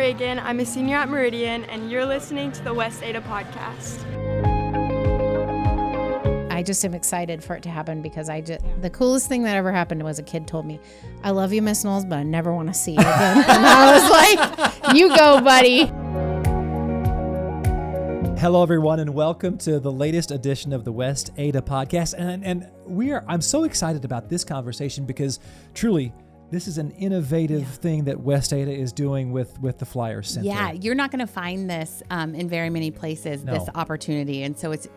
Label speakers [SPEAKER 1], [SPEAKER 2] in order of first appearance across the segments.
[SPEAKER 1] Reagan. I'm a senior at Meridian, and you're listening to the West Ada podcast.
[SPEAKER 2] I just am excited for it to happen because the coolest thing that ever happened was a kid told me, "I love you, Miss Knowles, but I never want to see you again." And I was like, "You go, buddy."
[SPEAKER 3] Hello, everyone, and welcome to the latest edition of the West Ada podcast. And I'm so excited about this conversation because truly, this is an innovative thing that West Ada is doing with the Flyers Center.
[SPEAKER 4] Yeah, you're not going to find this in very many places,
[SPEAKER 3] No.
[SPEAKER 4] this opportunity. And so it's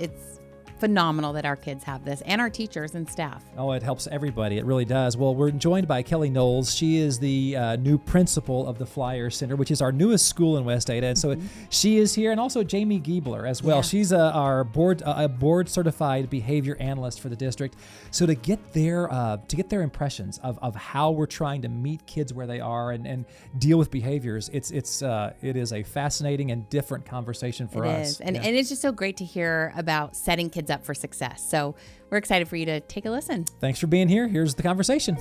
[SPEAKER 4] phenomenal that our kids have this and our teachers and staff.
[SPEAKER 3] Oh, it helps everybody. It really does. Well, we're joined by Kelli Knowles. She is the new principal of the Flyers Center, which is our newest school in West Ada. And so she is here, and also Jamie Giebler as well.
[SPEAKER 4] Yeah.
[SPEAKER 3] She's our board certified behavior analyst for the district. So to get their impressions of how we're trying to meet kids where they are and deal with behaviors, it is a fascinating and different conversation for us.
[SPEAKER 4] It is. And it's just so great to hear about setting kids up for success. So we're excited for you to take a listen.
[SPEAKER 3] Thanks for being here. Here's the conversation.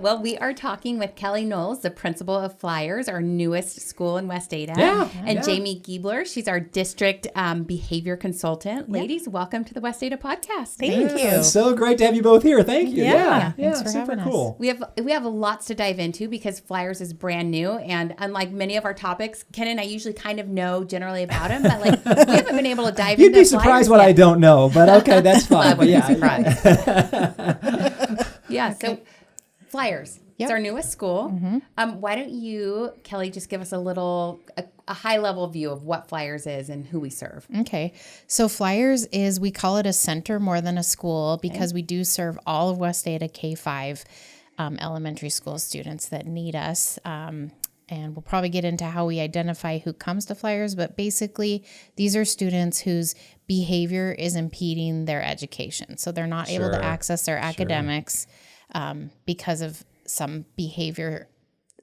[SPEAKER 4] Well, we are talking with Kelli Knowles, the principal of Flyers, our newest school in West Ada. And Jamie Giebler, she's our district behavior consultant. Ladies, welcome to the West Ada podcast.
[SPEAKER 2] Thank you.
[SPEAKER 3] It's so great to have you both here. Thank you.
[SPEAKER 2] Thanks for
[SPEAKER 3] super
[SPEAKER 2] having
[SPEAKER 3] cool.
[SPEAKER 2] us.
[SPEAKER 4] We have lots to dive into because Flyers is brand new, and unlike many of our topics, Ken and I usually kind of know generally about them, but we haven't been able to dive
[SPEAKER 3] You'd
[SPEAKER 4] into
[SPEAKER 3] be surprised what
[SPEAKER 4] yet.
[SPEAKER 3] I don't know, but okay, that's fine.
[SPEAKER 4] Love to be
[SPEAKER 3] Yeah.
[SPEAKER 4] surprised. So Flyers.
[SPEAKER 2] Yep.
[SPEAKER 4] It's our newest school.
[SPEAKER 2] Mm-hmm.
[SPEAKER 4] Why don't you, Kelli, just give us a high-level view of what Flyers is and who we serve?
[SPEAKER 2] Okay. So Flyers we call it a center more than a school because we do serve all of West Ada K-5 elementary school students that need us. And we'll probably get into how we identify who comes to Flyers, but basically these are students whose behavior is impeding their education. So they're not able to access their academics because of some behavior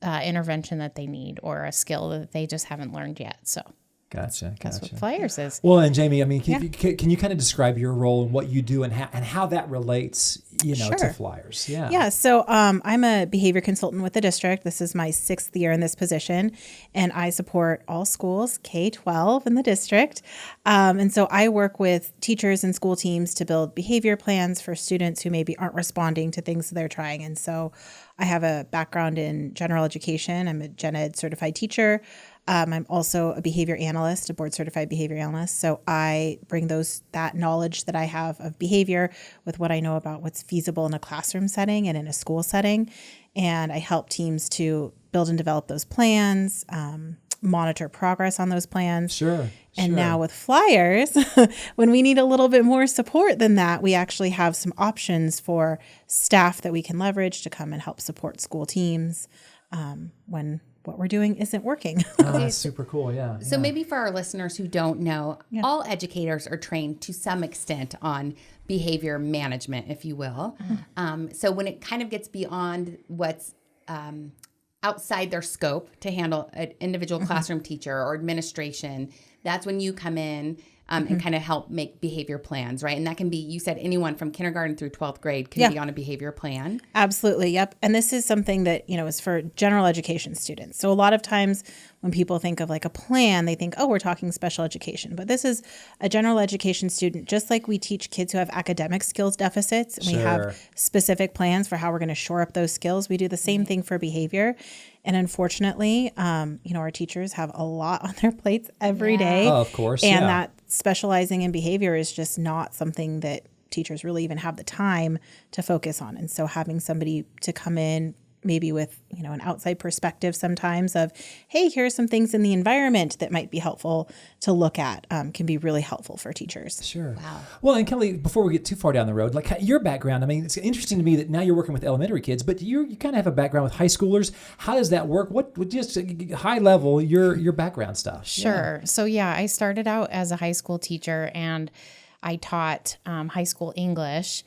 [SPEAKER 2] intervention that they need or a skill that they just haven't learned yet. So
[SPEAKER 3] Gotcha.
[SPEAKER 2] that's what Flyers is.
[SPEAKER 3] Well, and Jamie, I mean, can you kind of describe your role and what you do and how that relates, to Flyers?
[SPEAKER 5] Yeah. So I'm a behavior consultant with the district. This is my 6th year in this position, and I support all schools, K-12 in the district. And so I work with teachers and school teams to build behavior plans for students who maybe aren't responding to things they're trying. And so I have a background in general education. I'm a gen ed certified teacher. I'm also a behavior analyst, a board certified behavior analyst. So I bring that knowledge that I have of behavior with what I know about what's feasible in a classroom setting and in a school setting. And I help teams to build and develop those plans, monitor progress on those plans.
[SPEAKER 3] Sure.
[SPEAKER 5] And now with Flyers, when we need a little bit more support than that, we actually have some options for staff that we can leverage to come and help support school teams when what we're doing isn't working.
[SPEAKER 3] That's super cool. Yeah.
[SPEAKER 4] So maybe for our listeners who don't know, all educators are trained to some extent on behavior management, if you will. So when it kind of gets beyond what's outside their scope to handle an individual classroom teacher or administration, that's when you come in and kind of help make behavior plans, right? And that can be, you said anyone from kindergarten through 12th grade can be on a behavior plan.
[SPEAKER 5] Absolutely. Yep. And this is something that, is for general education students. So a lot of times when people think of like a plan, they think, oh, we're talking special education. But this is a general education student, just like we teach kids who have academic skills deficits. And we have specific plans for how we're going to shore up those skills. We do the same thing for behavior. And unfortunately, our teachers have a lot on their plates every day.
[SPEAKER 3] Oh, of course.
[SPEAKER 5] And that specializing in behavior is just not something that teachers really even have the time to focus on. And so having somebody to come in maybe with, an outside perspective sometimes of, hey, here are some things in the environment that might be helpful to look at, can be really helpful for teachers.
[SPEAKER 3] Sure. Wow. Well, and Kelli, before we get too far down the road, like your background, I mean, it's interesting to me that now you're working with elementary kids, but you kind of have a background with high schoolers. How does that work? What just high level, your background stuff?
[SPEAKER 2] Sure. Yeah. So I started out as a high school teacher and I taught high school English.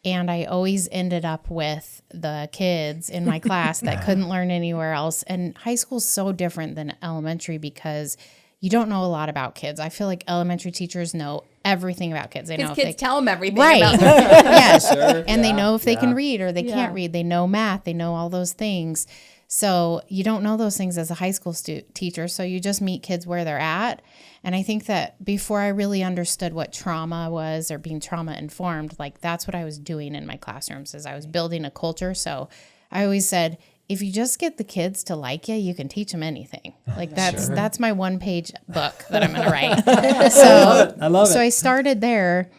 [SPEAKER 2] And I always ended up with the kids in my class that couldn't learn anywhere else. And high school's so different than elementary because you don't know a lot about kids. I feel like elementary teachers know everything about kids. They know
[SPEAKER 4] Because
[SPEAKER 2] if
[SPEAKER 4] kids tell them everything
[SPEAKER 2] right.
[SPEAKER 4] about
[SPEAKER 2] Yes.
[SPEAKER 3] Sure,
[SPEAKER 2] And they
[SPEAKER 3] yeah,
[SPEAKER 2] know if they can
[SPEAKER 3] yeah.
[SPEAKER 2] read or they can't read. They know math. They know all those things. So you don't know those things as a high school teacher. So you just meet kids where they're at. And I think that before I really understood what trauma was or being trauma informed, like that's what I was doing in my classrooms is I was building a culture. So I always said, if you just get the kids to like you can teach them anything. Like that's my 1-page book that I'm going to write.
[SPEAKER 3] I love it.
[SPEAKER 2] So I started there,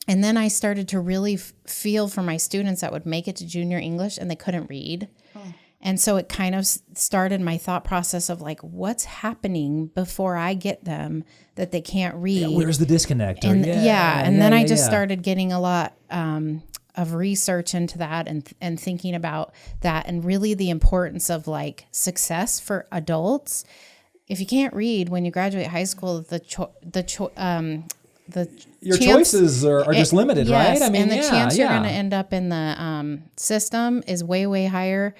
[SPEAKER 2] and then I started to really feel for my students that would make it to junior English and they couldn't read. And so it kind of started my thought process of like, what's happening before I get them that they can't read?
[SPEAKER 3] Yeah, where's the disconnect?
[SPEAKER 2] And then I just started getting a lot of research into that and thinking about that and really the importance of like success for adults. If you can't read when you graduate high school,
[SPEAKER 3] your choices are just limited,
[SPEAKER 2] yes,
[SPEAKER 3] right? I mean,
[SPEAKER 2] and the chance you're going to end up in the system is way, way higher.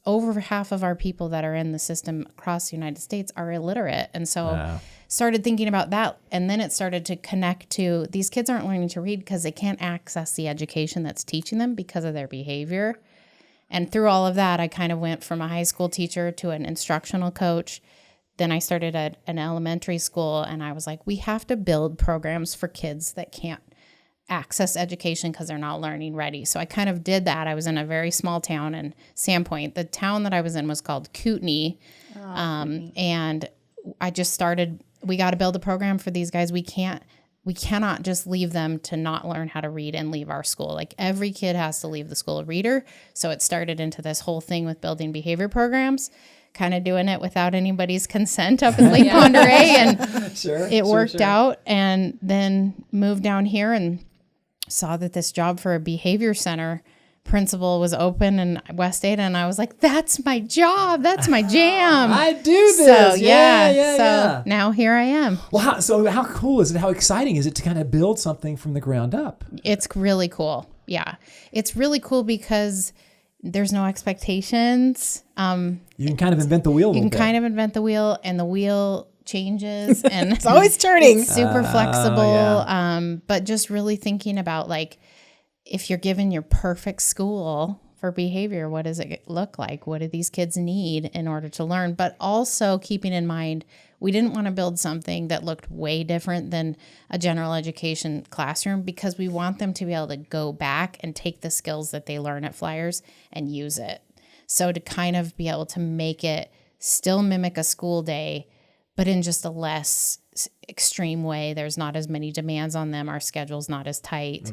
[SPEAKER 2] Over half of our people that are in the system across the United States are illiterate. And so started thinking about that. And then it started to connect to these kids aren't learning to read because they can't access the education that's teaching them because of their behavior. And through all of that, I kind of went from a high school teacher to an instructional coach. Then I started at an elementary school, and I was like, we have to build programs for kids that can't access education because they're not learning ready. So I kind of did that. I was in a very small town in Sandpoint. The town that I was in was called Kootenai. And I just started, we got to build a program for these guys. We cannot just leave them to not learn how to read and leave our school. Like every kid has to leave the school a reader. So it started into this whole thing with building behavior programs, kind of doing it without anybody's consent up in Lake Ponderay. And it worked out, and then moved down here and saw that this job for a behavior center principal was open in West Ada, and I was like, that's my job. That's my jam.
[SPEAKER 3] I do this.
[SPEAKER 2] So now here I am.
[SPEAKER 3] Well, how cool is it? How exciting is it to kind of build something from the ground up?
[SPEAKER 2] It's really cool. Yeah. It's really cool because there's no expectations.
[SPEAKER 3] You can kind of invent the wheel a little bit.
[SPEAKER 2] You can kind of invent the wheel, and the wheel changes, and
[SPEAKER 5] It's always turning.
[SPEAKER 2] It's super flexible. But just really thinking about like, if you're given your perfect school for behavior, what does it look like? What do these kids need in order to learn? But also keeping in mind, we didn't want to build something that looked way different than a general education classroom because we want them to be able to go back and take the skills that they learn at Flyers and use it. So to kind of be able to make it still mimic a school day, but in just a less extreme way. There's not as many demands on them. Our schedule's not as tight.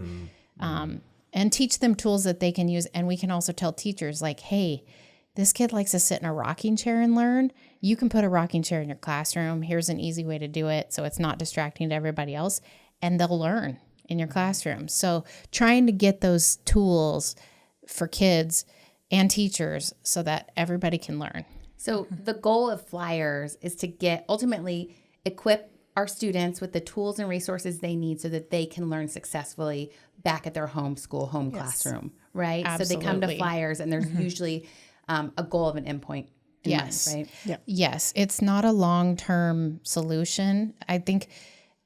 [SPEAKER 2] And teach them tools that they can use. And we can also tell teachers like, hey, this kid likes to sit in a rocking chair and learn. You can put a rocking chair in your classroom. Here's an easy way to do it so it's not distracting to everybody else. And they'll learn in your classroom. So trying to get those tools for kids and teachers so that everybody can learn.
[SPEAKER 4] So the goal of Flyers is to ultimately equip our students with the tools and resources they need so that they can learn successfully back at their home classroom, right?
[SPEAKER 2] Absolutely.
[SPEAKER 4] So they come to Flyers, and there's usually a goal of an endpoint in mind, right?
[SPEAKER 5] Yep.
[SPEAKER 2] Yes, it's not a long-term solution. I think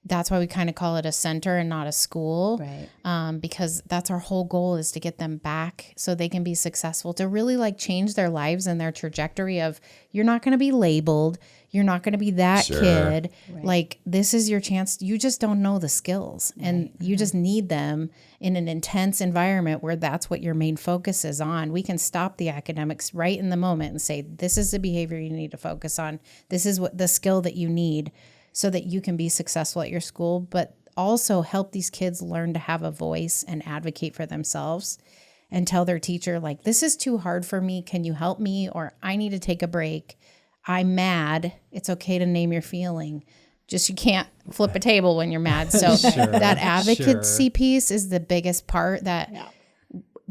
[SPEAKER 2] that's why we kind of call it a center and not a school,
[SPEAKER 4] Right.
[SPEAKER 2] because that's our whole goal is to get them back so they can be successful, to really like change their lives and their trajectory of you're not going to be labeled. You're not going to be that kid.
[SPEAKER 4] Right.
[SPEAKER 2] Like this is your chance. You just don't know the skills and you just need them in an intense environment where that's what your main focus is on. We can stop the academics right in the moment and say, this is the behavior you need to focus on. This is what the skill that you need so that you can be successful at your school, but also help these kids learn to have a voice and advocate for themselves and tell their teacher, like, this is too hard for me. Can you help me? Or I need to take a break. I'm mad. It's okay to name your feeling. Just you can't flip a table when you're mad. So that advocacy piece is the biggest part that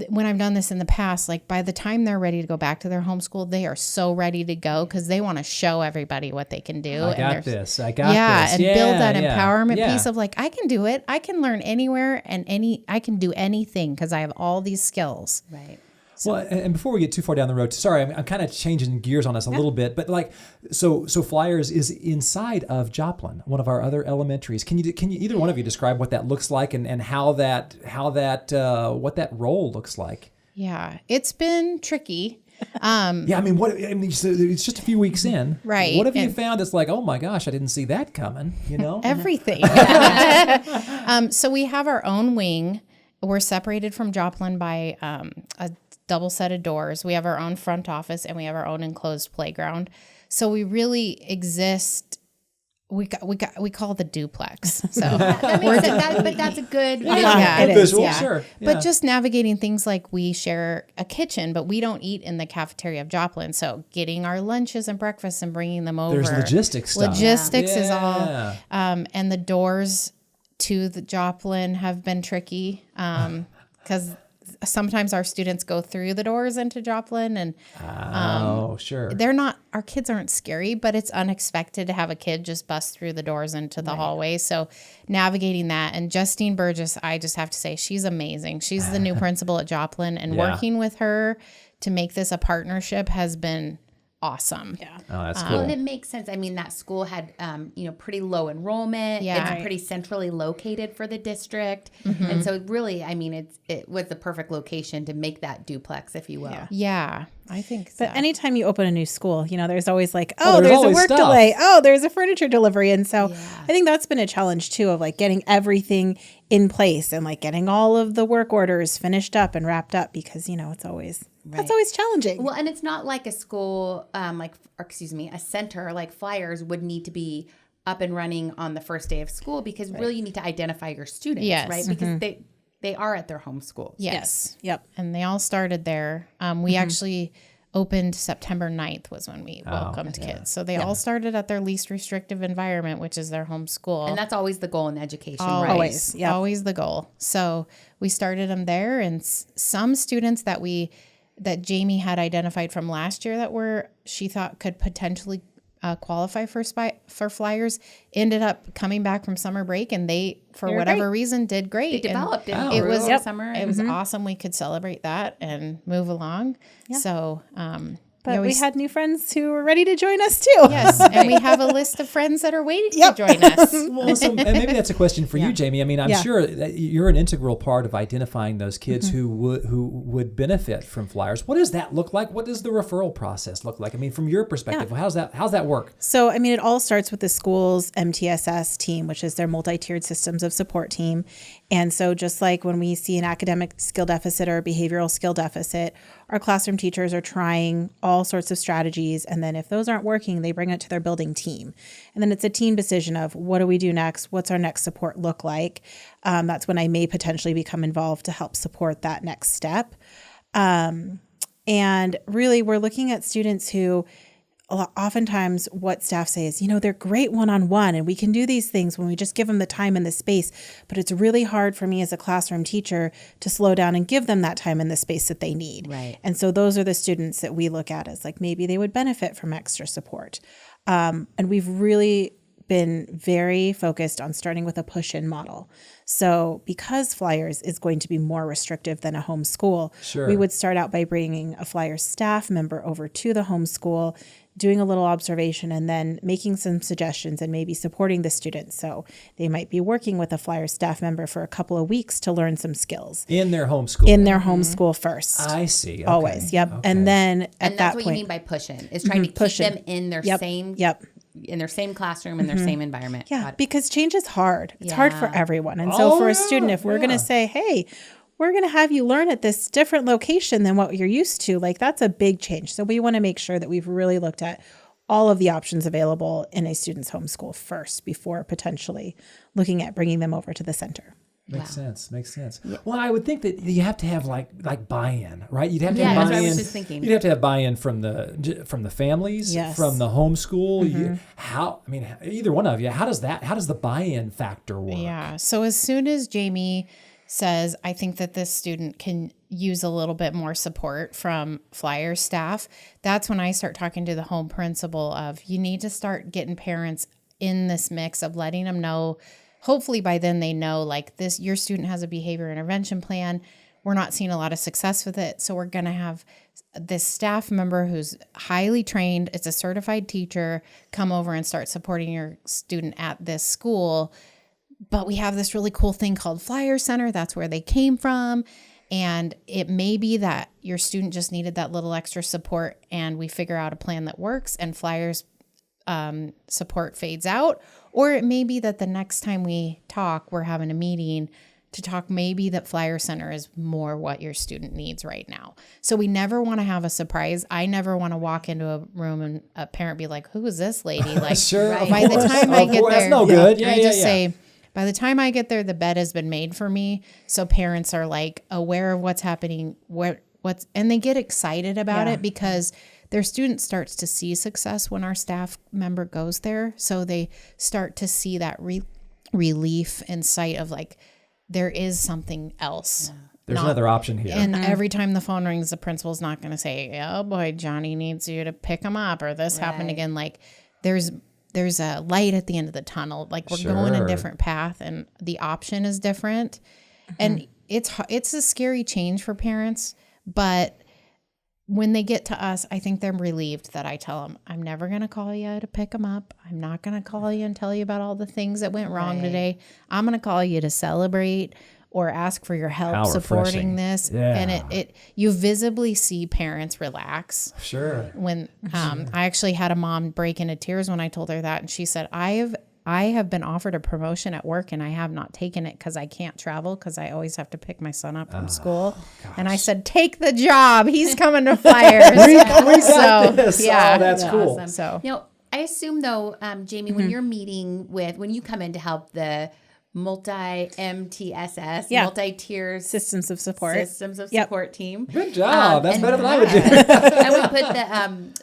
[SPEAKER 2] when I've done this in the past, like by the time they're ready to go back to their homeschool, they are so ready to go because they want to show everybody what they can do.
[SPEAKER 3] I got this.
[SPEAKER 2] And build that empowerment piece of like, I can do it. I can learn anywhere and I can do anything because I have all these skills.
[SPEAKER 4] Right.
[SPEAKER 3] Well, and before we get too far down the road, sorry, I'm kind of changing gears on us a little bit, but like, so Flyers is inside of Joplin, one of our other elementaries. Can you either one of you describe what that looks like and what that role looks like?
[SPEAKER 2] Yeah, it's been tricky.
[SPEAKER 3] So it's just a few weeks in.
[SPEAKER 2] Right.
[SPEAKER 3] What have you found that's like, oh my gosh, I didn't see that coming,
[SPEAKER 2] Everything. So we have our own wing. We're separated from Joplin by a double set of doors. We have our own front office and we have our own enclosed playground. So we really exist. We call it the duplex. So
[SPEAKER 4] that makes sense. But that's a good visual.
[SPEAKER 2] Yeah,
[SPEAKER 3] Good
[SPEAKER 2] it is.
[SPEAKER 3] visual,
[SPEAKER 2] Yeah.
[SPEAKER 3] sure.
[SPEAKER 2] But just navigating things like we share a kitchen, but we don't eat in the cafeteria of Joplin. So getting our lunches and breakfasts and bringing them over.
[SPEAKER 3] There's logistics stuff.
[SPEAKER 2] Logistics is all. And the doors to the Joplin have been tricky because sometimes our students go through the doors into Joplin and
[SPEAKER 3] sure.
[SPEAKER 2] they're not, our kids aren't scary, but it's unexpected to have a kid just bust through the doors into the hallway. So navigating that, and Justine Burgess, I just have to say, she's amazing. She's the new principal at Joplin, and working with her to make this a partnership has been awesome.
[SPEAKER 5] Yeah.
[SPEAKER 3] Oh, that's cool.
[SPEAKER 4] Well, and it makes sense. I mean, that school had, pretty low enrollment.
[SPEAKER 2] Yeah.
[SPEAKER 4] It's pretty centrally located for the district. And so really, I mean, it was the perfect location to make that duplex, if you will.
[SPEAKER 2] Yeah, I think so.
[SPEAKER 5] But anytime you open a new school, there's always like,
[SPEAKER 3] there's
[SPEAKER 5] there's a
[SPEAKER 3] always
[SPEAKER 5] work
[SPEAKER 3] stuff.
[SPEAKER 5] delay. Oh, there's a furniture delivery. And so I think that's been a challenge too, of like getting everything in place and like getting all of the work orders finished up and wrapped up, because, it's always, that's always challenging.
[SPEAKER 4] Well, and it's not like a school, a center like Flyers would need to be up and running on the first day of school, because really you need to identify your students, right? Because they are at their home schools.
[SPEAKER 2] Yes.
[SPEAKER 5] Yep.
[SPEAKER 2] And they all started there. We actually opened September 9th was when we welcomed kids. So they all started at their least restrictive environment, which is their home school.
[SPEAKER 4] And that's always the goal in education, right?
[SPEAKER 5] Always. Yep.
[SPEAKER 2] Always the goal. So we started them there, and some students that Jamie had identified from last year that she thought could potentially qualify for Flyers ended up coming back from summer break, and they, for whatever reason, did great.
[SPEAKER 4] They developed it.
[SPEAKER 2] It was
[SPEAKER 4] summer.
[SPEAKER 2] It was awesome. We could celebrate that and move along. Yeah. So,
[SPEAKER 5] but we had new friends who were ready to join us too.
[SPEAKER 2] Yes, and we have a list of friends that are waiting to join us.
[SPEAKER 3] Well, and maybe that's a question for you, Jamie. I mean, I'm sure that you're an integral part of identifying those kids who would benefit from Flyers. What does that look like? What does the referral process look like? I mean, from your perspective, how's that work?
[SPEAKER 5] So, I mean, it all starts with the school's MTSS team, which is their multi-tiered systems of support team. And so just like when we see an academic skill deficit or a behavioral skill deficit, our classroom teachers are trying all sorts of strategies. And then if those aren't working, they bring it to their building team. And then it's a team decision of what do we do next? What's our next support look like? That's when I may potentially become involved to help support that next step. And really, we're looking at students who oftentimes what staff say is, they're great one-on-one and we can do these things when we just give them the time and the space, but it's really hard for me as a classroom teacher to slow down and give them that time and the space that they need.
[SPEAKER 4] Right.
[SPEAKER 5] And so those are the students that we look at as like, maybe they would benefit from extra support. And we've really been very focused on starting with a push-in model. So because Flyers is going to be more restrictive than a homeschool, we would start out by bringing a Flyers staff member over to the homeschool, doing a little observation, and then making some suggestions and maybe supporting the students. So they might be working with a Flyers staff member for a couple of weeks to learn some skills.
[SPEAKER 3] In their homeschool.
[SPEAKER 5] In their homeschool first.
[SPEAKER 3] I see. Okay.
[SPEAKER 5] Always. Yep.
[SPEAKER 3] Okay.
[SPEAKER 5] And then at
[SPEAKER 4] And that's
[SPEAKER 5] that
[SPEAKER 4] what
[SPEAKER 5] point,
[SPEAKER 4] you mean by push-in, is trying to keep them in their same in their same classroom, in their same environment.
[SPEAKER 5] Yeah, because change is hard. It's hard for everyone. And so for a student, if we're going to say, hey, we're going to have you learn at this different location than what you're used to, like that's a big change. So we want to make sure that we've really looked at all of the options available in a student's homeschool first before potentially looking at bringing them over to the center.
[SPEAKER 3] Makes sense. Yeah. Well, I would think that you have to have like buy-in, right? You'd have to
[SPEAKER 4] have
[SPEAKER 3] have
[SPEAKER 4] buy-in.
[SPEAKER 3] buy-in.
[SPEAKER 4] I was just thinking.
[SPEAKER 3] You'd have to have buy-in from the families, from the homeschool. Either one of you. How does the buy-in factor work?
[SPEAKER 2] Yeah. So as soon as Jamie says, I think that this student can use a little bit more support from Flyers staff, that's when I start talking to the home principal of, you need to start getting parents in this mix of letting them know. Hopefully by then they know like this, your student has a behavior intervention plan. we're not seeing a lot of success with it. So we're going to have this staff member who's highly trained, it's a certified teacher, come over and start supporting your student at this school. But we have this really cool thing called Flyer Center. That's where they came from. And it may be that your student just needed that little extra support, and we figure out a plan that works and Flyers support fades out. Or it may be that the next time we talk, we're having a meeting to talk maybe that Flyer Center is more what your student needs right now. So we never want to have a surprise. I never want to walk into a room and a parent be like, who is this lady? Like,
[SPEAKER 3] Sure,
[SPEAKER 2] right. By the time I get there,
[SPEAKER 3] that's no good.
[SPEAKER 2] I just say, by the time I get there, the bed has been made for me. So parents are like aware of what's happening, and they get excited about it because their student starts to see success when our staff member goes there. So they start to see that relief in sight of like, there is something else.
[SPEAKER 3] There's another option here.
[SPEAKER 2] And every time the phone rings, the principal's not going to say, oh boy, Johnny needs you to pick him up, or this happened again. Like there's a light at the end of the tunnel. Like we're going a different path and the option is different. And it's a scary change for parents, but when they get to us, I think they're relieved that I tell them, I'm never going to call you to pick them up. I'm not going to call you and tell you about all the things that went wrong today. I'm going to call you to celebrate or ask for your help supporting this. Yeah. And you visibly see parents relax.
[SPEAKER 3] Sure.
[SPEAKER 2] When I actually had a mom break into tears when I told her that. And she said, I have been offered a promotion at work and I have not taken it because I can't travel because I always have to pick my son up from school. And I said, take the job. He's coming to Flyers.
[SPEAKER 3] we got this.
[SPEAKER 2] Yeah.
[SPEAKER 3] Oh, that's cool.
[SPEAKER 4] Awesome.
[SPEAKER 2] So,
[SPEAKER 4] I assume though, Jamie, when you're meeting when you come in to help the multi-MTSS, multi-tier
[SPEAKER 5] systems of support
[SPEAKER 4] team.
[SPEAKER 3] Good job. That's better than I would do.
[SPEAKER 4] I would put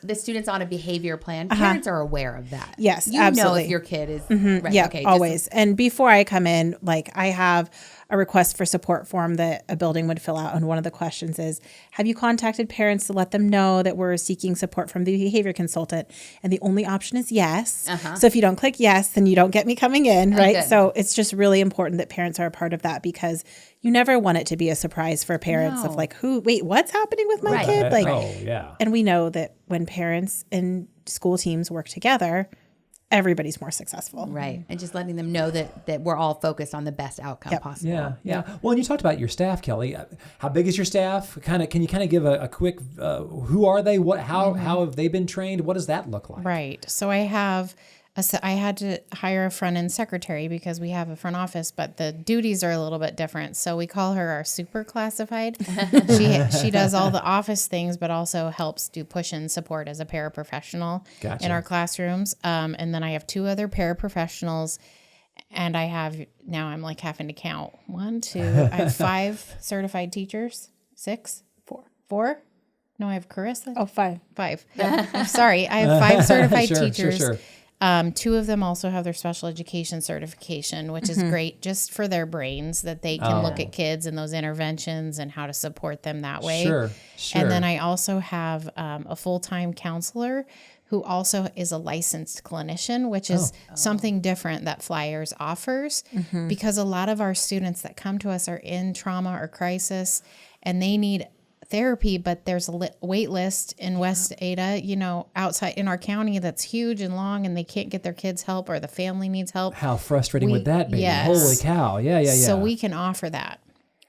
[SPEAKER 4] the students on a behavior plan. Parents are aware of that.
[SPEAKER 5] Yes,
[SPEAKER 4] you
[SPEAKER 5] absolutely.
[SPEAKER 4] know if your kid is right.
[SPEAKER 5] Yeah,
[SPEAKER 4] okay,
[SPEAKER 5] always. And before I come in, like I have a request for support form that a building would fill out. And one of the questions is, have you contacted parents to let them know that we're seeking support from the behavior consultant? And the only option is yes. So if you don't click yes, then you don't get me coming in, right?
[SPEAKER 4] Okay.
[SPEAKER 5] So it's just really important that parents are a part of that because you never want it to be a surprise for parents of like, what's happening with my kid? Like, and we know that when parents and school teams work together, everybody's more successful.
[SPEAKER 4] Right. And just letting them know that we're all focused on the best outcome possible.
[SPEAKER 3] Yeah. Well, and you talked about your staff, Kelly. How big is your staff? Can you give a quick, who are they? How have they been trained? What does that look like?
[SPEAKER 2] Right. So I had to hire a front end secretary because we have a front office, but the duties are a little bit different. So we call her our super classified. She does all the office things, but also helps do push-in support as a paraprofessional in our classrooms. And then I have 2 other paraprofessionals, and I'm like having to count 1, 2. I have 5 certified teachers. 6, 4. No, I have Carissa.
[SPEAKER 5] Oh, 5.
[SPEAKER 2] I'm sorry. I have 5 certified teachers.
[SPEAKER 3] Sure.
[SPEAKER 2] 2 of them also have their special education certification, which is great just for their brains that they can look at kids and those interventions and how to support them that way.
[SPEAKER 3] Sure.
[SPEAKER 2] And then I also have a full-time counselor who also is a licensed clinician, which is something different that Flyers offers because a lot of our students that come to us are in trauma or crisis and they need therapy, but there's a wait list in West Ada, outside in our county that's huge and long, and they can't get their kids help or the family needs help.
[SPEAKER 3] How frustrating would that be?
[SPEAKER 2] Yes.
[SPEAKER 3] Holy cow. Yeah.
[SPEAKER 2] So we can offer that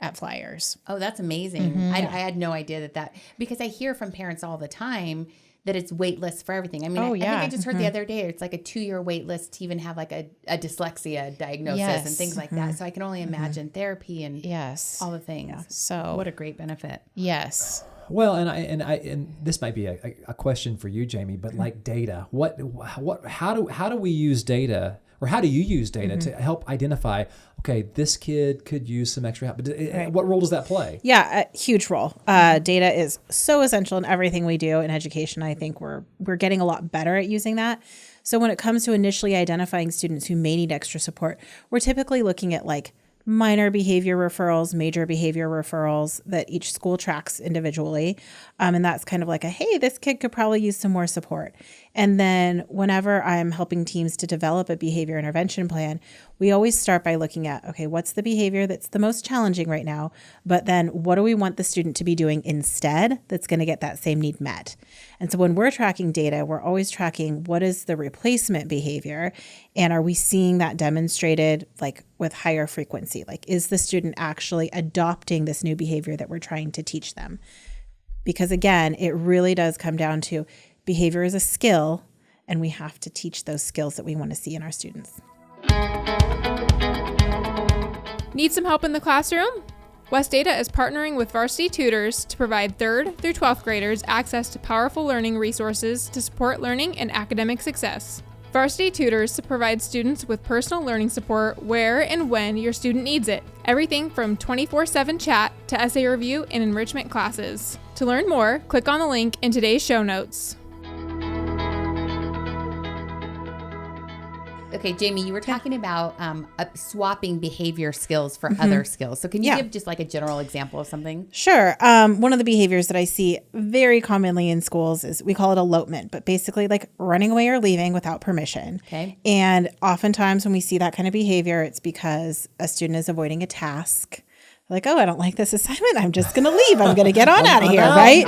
[SPEAKER 2] at Flyers.
[SPEAKER 4] Oh, that's amazing. I had no idea that because I hear from parents all the time that it's wait lists for everything. I mean, I think I just heard the other day, it's like a 2-year wait list to even have like a dyslexia diagnosis and things like that. So I can only imagine therapy and all the things. Yeah.
[SPEAKER 2] So
[SPEAKER 4] what a great benefit.
[SPEAKER 2] Yes.
[SPEAKER 3] Well, and this might be a question for you, Jamie, but like data, how do we use data, or how do you use data to help identify, okay, this kid could use some extra help? But what role does that play?
[SPEAKER 5] Yeah, a huge role. Data is so essential in everything we do in education. I think we're getting a lot better at using that. So when it comes to initially identifying students who may need extra support, we're typically looking at like minor behavior referrals, major behavior referrals that each school tracks individually. And that's kind of like hey, this kid could probably use some more support. And then whenever I'm helping teams to develop a behavior intervention plan, we always start by looking at, okay, what's the behavior that's the most challenging right now? But then what do we want the student to be doing instead that's going to get that same need met? And so when we're tracking data, we're always tracking what is the replacement behavior, and are we seeing that demonstrated like with higher frequency? Like, is the student actually adopting this new behavior that we're trying to teach them? Because again, it really does come down to behavior is a skill, and we have to teach those skills that we want to see in our students.
[SPEAKER 1] Need some help in the classroom? West Ada is partnering with Varsity Tutors to provide 3rd through 12th graders access to powerful learning resources to support learning and academic success. Varsity Tutors provide students with personal learning support where and when your student needs it. Everything from 24/7 chat to essay review and enrichment classes. To learn more, click on the link in today's show notes.
[SPEAKER 4] Okay, Jamie, you were talking about swapping behavior skills for other skills. So can you give just like a general example of something?
[SPEAKER 5] Sure. One of the behaviors that I see very commonly in schools is we call it elopement, but basically like running away or leaving without permission.
[SPEAKER 4] Okay.
[SPEAKER 5] And oftentimes when we see that kind of behavior, it's because a student is avoiding a task. Like, oh, I don't like this assignment. I'm just going to leave. I'm going to get on out of here, right?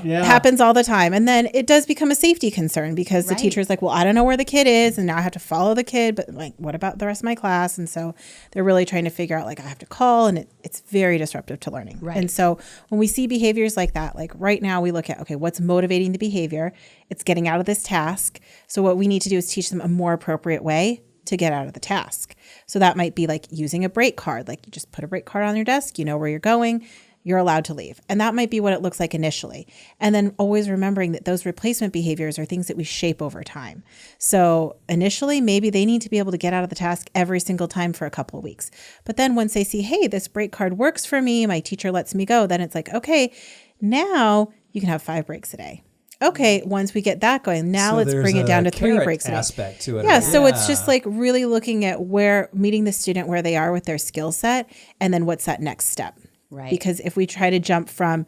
[SPEAKER 3] Yeah.
[SPEAKER 5] Happens all the time. And then it does become a safety concern because the teacher's like, well, I don't know where the kid is, and now I have to follow the kid, but like, what about the rest of my class? And so they're really trying to figure out, like, I have to call, and it's very disruptive to learning.
[SPEAKER 4] Right.
[SPEAKER 5] And so when we see behaviors like that, like right now we look at, okay, what's motivating the behavior? It's getting out of this task. So what we need to do is teach them a more appropriate way to get out of the task. So that might be like using a break card. Like you just put a break card on your desk, you know where you're going, you're allowed to leave. And that might be what it looks like initially. And then always remembering that those replacement behaviors are things that we shape over time. So initially, maybe they need to be able to get out of the task every single time for a couple of weeks. But then once they see, hey, this break card works for me, my teacher lets me go, then it's like, okay, now you can have 5 breaks a day. Okay, once we get that going, now
[SPEAKER 3] So
[SPEAKER 5] let's bring it down to 3 breaks a day.
[SPEAKER 3] aspect to it.
[SPEAKER 5] Yeah, so it's just like really looking at meeting the student where they are with their skill set, and then what's that next step?
[SPEAKER 4] Right.
[SPEAKER 5] Because if we try to jump from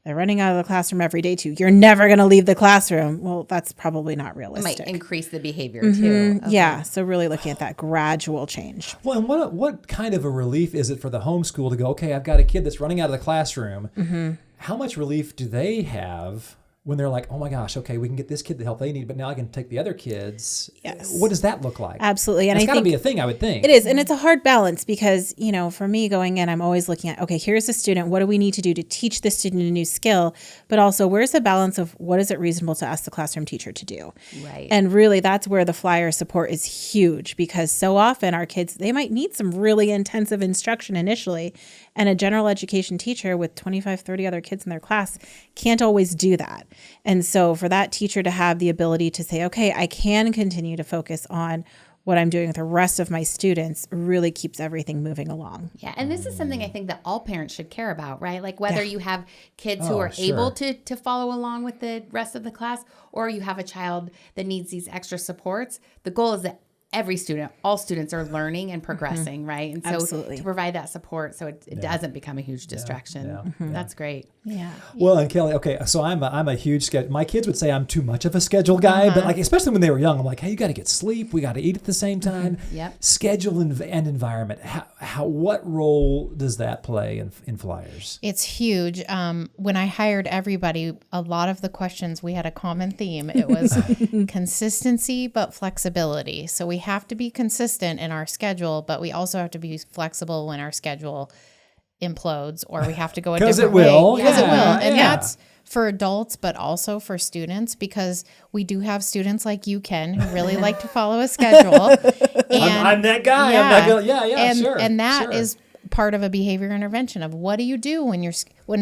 [SPEAKER 5] they're running out of the classroom every day to you're never going to leave the classroom, well, that's probably not
[SPEAKER 4] It
[SPEAKER 5] realistic.
[SPEAKER 4] might increase the behavior too. Okay.
[SPEAKER 5] Yeah, so really looking at that gradual change.
[SPEAKER 3] Well, and what kind of a relief is it for the homeschool to go, okay, I've got a kid that's running out of the classroom. How much relief do they have when they're like, oh my gosh, okay, we can get this kid the help they need, but now I can take the other kids?
[SPEAKER 5] Yes.
[SPEAKER 3] What does that look like?
[SPEAKER 5] Absolutely. And
[SPEAKER 3] It's
[SPEAKER 5] I
[SPEAKER 3] got to
[SPEAKER 5] think
[SPEAKER 3] be a thing, I would think.
[SPEAKER 5] it is. And it's a hard balance because, for me going in, I'm always looking at, okay, here's the student. What do we need to do to teach the student a new skill? But also, where's the balance of what is it reasonable to ask the classroom teacher to do?
[SPEAKER 4] Right.
[SPEAKER 5] And really, that's where the flyer support is huge because so often our kids, they might need some really intensive instruction initially. And a general education teacher with 25, 30 other kids in their class can't always do that. And so for that teacher to have the ability to say, okay, I can continue to focus on what I'm doing with the rest of my students really keeps everything moving along.
[SPEAKER 4] Yeah, and this is something I think that all parents should care about, right? Like whether you have kids who are
[SPEAKER 3] sure.
[SPEAKER 4] able to follow along with the rest of the class, or you have a child that needs these extra supports, the goal is that all students are learning and progressing, right? And so
[SPEAKER 5] Absolutely.
[SPEAKER 4] to provide that support so it doesn't become a huge distraction. That's great.
[SPEAKER 5] Yeah.
[SPEAKER 3] Well, and Kelli, okay, so I'm a huge schedule. My kids would say I'm too much of a schedule guy, but like especially when they were young, I'm like, hey, you got to get sleep. We got to eat at the same time.
[SPEAKER 4] Yep.
[SPEAKER 3] Schedule and environment. What role does that play in flyers?
[SPEAKER 2] It's huge. When I hired everybody, a lot of the questions, we had a common theme. It was consistency, but flexibility. So we have to be consistent in our schedule, but we also have to be flexible when our schedule implodes or we have to go a different way. Because it will. And that's for adults, but also for students, because we do have students like you, Ken, who really like to follow a schedule. And
[SPEAKER 3] I'm that guy.
[SPEAKER 2] Yeah.
[SPEAKER 3] I'm that girl.
[SPEAKER 2] And,
[SPEAKER 3] sure.
[SPEAKER 2] And that is part of a behavior intervention of what do you do when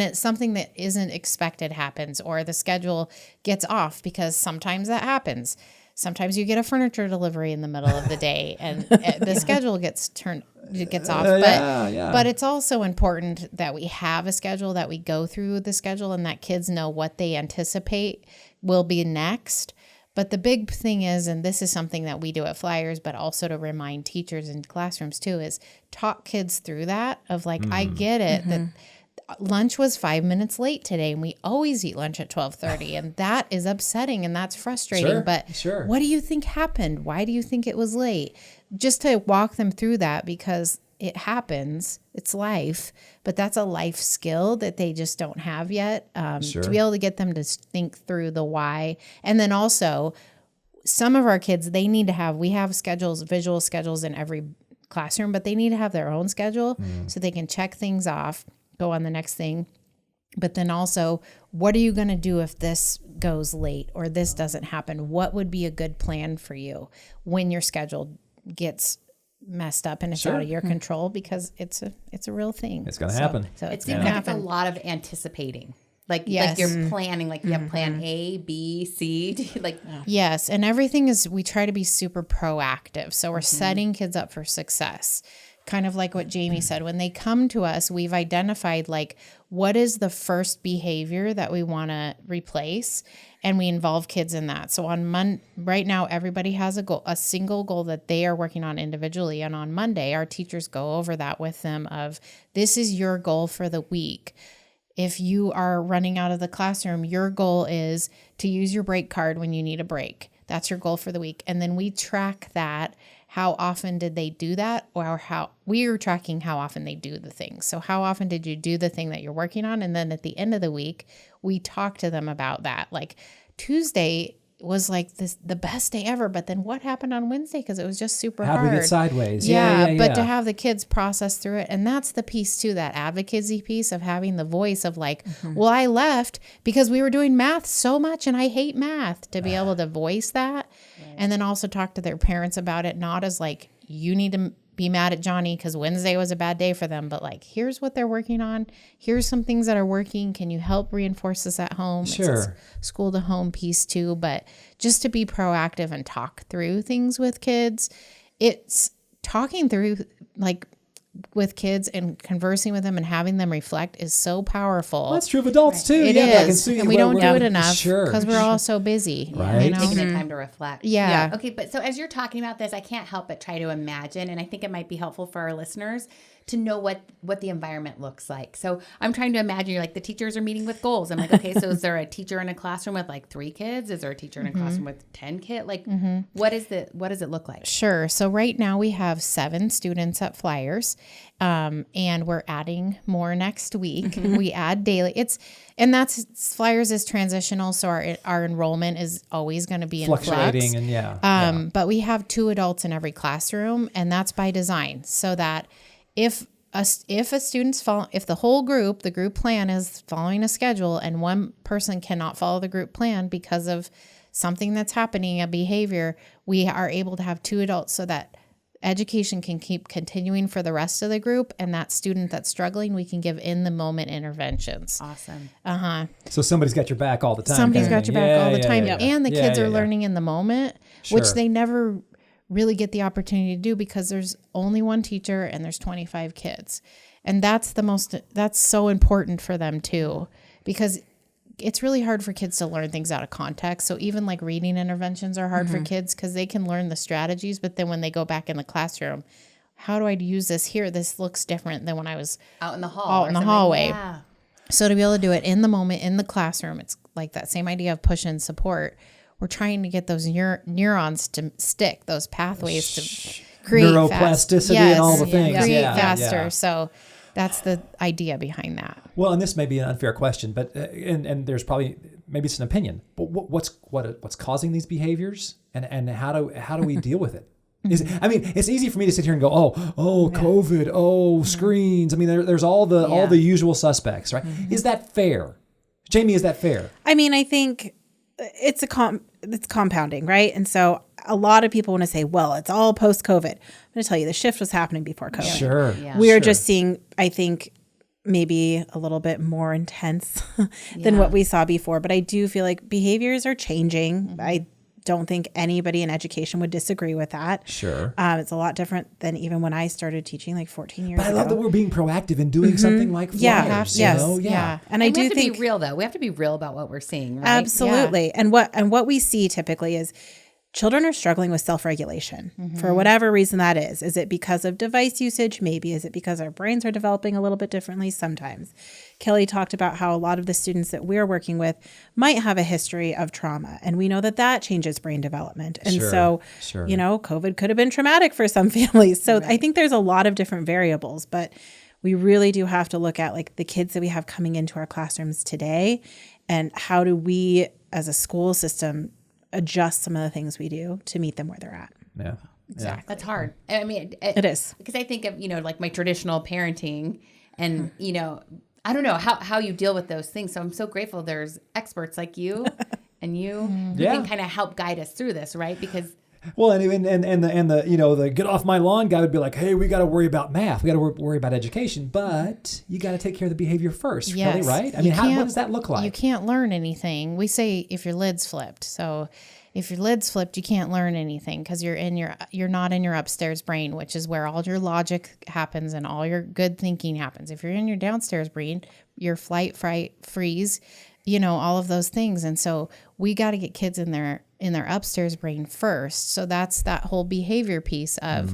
[SPEAKER 2] it's something that isn't expected happens or the schedule gets off, because sometimes that happens. Sometimes you get a furniture delivery in the middle of the day and the schedule gets off. But it's also important that we have a schedule, that we go through the schedule, and that kids know what they anticipate will be next. But the big thing is, and this is something that we do at Flyers, but also to remind teachers in classrooms too, is talk kids through that of like, I get it that lunch was 5 minutes late today, and we always eat lunch at 12:30, and that is upsetting and that's frustrating.
[SPEAKER 3] Sure.
[SPEAKER 2] What do you think happened? Why do you think it was late? Just to walk them through that, because it happens. It's life, but that's a life skill that they just don't have yet. To be able to get them to think through the why. And then also, some of our kids, we have schedules, visual schedules in every classroom, but they need to have their own schedule so they can check things off, go on the next thing. But then also, what are you going to do if this goes late or this doesn't happen? What would be a good plan for you when your schedule gets messed up and it's out of your control? Because it's a real thing.
[SPEAKER 3] It's going to happen.
[SPEAKER 4] So it seems like it's a lot of anticipating. Like you're planning, like you have plan A, B, C,
[SPEAKER 2] Yes, and everything we try to be super proactive. So we're setting kids up for success. Kind of like what Jamie said, when they come to us, we've identified like what is the first behavior that we want to replace, and we involve kids in that. So right now, everybody has a single goal that they are working on individually, and on Monday, our teachers go over that with them of, this is your goal for the week. If you are running out of the classroom, your goal is to use your break card when you need a break. That's your goal for the week. And then we track that. How often did they do that? Or we are tracking how often they do the thing. So how often did you do the thing that you're working on? And then at the end of the week, we talk to them about that. Like Tuesday was like the best day ever, but then what happened on Wednesday? Because it was just super hard.
[SPEAKER 3] How do we get sideways?
[SPEAKER 2] But to have the kids process through it, and that's the piece too, that advocacy piece of having the voice of like, well, I left because we were doing math so much and I hate math, to be able to voice that. And then also talk to their parents about it, not as like, you need to be mad at Johnny because Wednesday was a bad day for them, but like, here's what they're working on. Here's some things that are working. Can you help reinforce this at home?
[SPEAKER 3] Sure.
[SPEAKER 2] It's a school to home piece too, but just to be proactive and talk through things with kids. It's talking through like with kids and conversing with them and having them reflect is so powerful.
[SPEAKER 3] Well, that's true of adults too.
[SPEAKER 2] It is. And we don't do it enough because we're all so busy.
[SPEAKER 3] Right.
[SPEAKER 2] You know?
[SPEAKER 4] Taking the time to reflect.
[SPEAKER 2] Yeah.
[SPEAKER 4] Okay, but so as you're talking about this, I can't help but try to imagine, and I think it might be helpful for our listeners to know what the environment looks like. So I'm trying to imagine, you're like, the teachers are meeting with goals. I'm like, okay, so is there a teacher in a classroom with like 3 kids? Is there a teacher in a classroom with 10 kids? Like, what does it look like?
[SPEAKER 2] Sure. So right now we have 7 students at Flyers, and we're adding more next week. We add daily. Flyers is transitional, so our enrollment is always going to be in
[SPEAKER 3] fluctuating
[SPEAKER 2] flux. But we have 2 adults in every classroom, and that's by design, so that if the whole group, the group plan is following a schedule, and one person cannot follow the group plan because of something that's happening, a behavior, we are able to have 2 adults so that education can keep continuing for the rest of the group, and that student that's struggling, we can give in the moment interventions.
[SPEAKER 4] Awesome.
[SPEAKER 3] So somebody's got your back all the time.
[SPEAKER 2] Somebody's got your back all the time.
[SPEAKER 3] Yeah.
[SPEAKER 2] And the kids are learning in the moment, which
[SPEAKER 3] Sure.
[SPEAKER 2] they never really get the opportunity to do because there's only one teacher and there's 25 kids. And that's so important for them too, because it's really hard for kids to learn things out of context. So even like reading interventions are hard for kids because they can learn the strategies, but then when they go back in the classroom, how do I use this here? This looks different than when I was
[SPEAKER 4] out in the hall,
[SPEAKER 2] in the hallway.
[SPEAKER 4] Yeah.
[SPEAKER 2] So to be able to do it in the moment in the classroom, it's like that same idea of push and support. We're trying to get those neurons to stick, those pathways to create
[SPEAKER 3] neuroplasticity and all the things.
[SPEAKER 2] Create faster. So that's the idea behind that.
[SPEAKER 3] Well, and this may be an unfair question, but and there's probably maybe it's an opinion. But what's causing these behaviors, and how do we deal with it? It's easy for me to sit here and go, COVID, screens. I mean, there's all the usual suspects, right? Is that fair, Jamie? Is that fair?
[SPEAKER 5] I mean, I think it's compounding, right? And so a lot of people want to say, well, it's all post-COVID. I'm going to tell you, the shift was happening before COVID.
[SPEAKER 3] Sure.
[SPEAKER 4] Yeah.
[SPEAKER 5] We are just seeing, I think, maybe a little bit more intense than what we saw before. But I do feel like behaviors are changing. I don't think anybody in education would disagree with that.
[SPEAKER 3] Sure.
[SPEAKER 5] It's a lot different than even when I started teaching like 14 years ago.
[SPEAKER 3] But I love that we're being proactive in doing something like Flyers.
[SPEAKER 2] Yeah.
[SPEAKER 5] And I do
[SPEAKER 4] have to
[SPEAKER 5] think
[SPEAKER 4] be real though. We have to be real about what we're seeing, right?
[SPEAKER 5] Absolutely.
[SPEAKER 2] Yeah.
[SPEAKER 5] And what we see typically is children are struggling with self-regulation for whatever reason that is. Is it because of device usage? Maybe. Is it because our brains are developing a little bit differently? Sometimes. Kelli talked about how a lot of the students that we're working with might have a history of trauma. And we know that that changes brain development. And so, you know, COVID could have been traumatic for some families. So I think there's a lot of different variables, but we really do have to look at like the kids that we have coming into our classrooms today and how do we as a school system adjust some of the things we do to meet them where they're at.
[SPEAKER 3] Yeah.
[SPEAKER 4] Exactly. That's hard. I mean,
[SPEAKER 5] it is.
[SPEAKER 4] Because I think of, you know, like my traditional parenting and, you know, I don't know how you deal with those things. So I'm so grateful there's experts like you and you who can kind of help guide us through this, right? Because
[SPEAKER 3] well, and the you know, the get off my lawn guy would be like, hey, we got to worry about math, we got to worry about education, but you got to take care of the behavior first, Kelli, right? I mean, what does that look like?
[SPEAKER 2] You can't learn anything. We say if your lid's flipped, so if your lid's flipped, you can't learn anything because you're not in your upstairs brain, which is where all your logic happens and all your good thinking happens. If you're in your downstairs brain, your flight, fright, freeze, you know, all of those things. And so we got to get kids in their upstairs brain first. So that's that whole behavior piece of,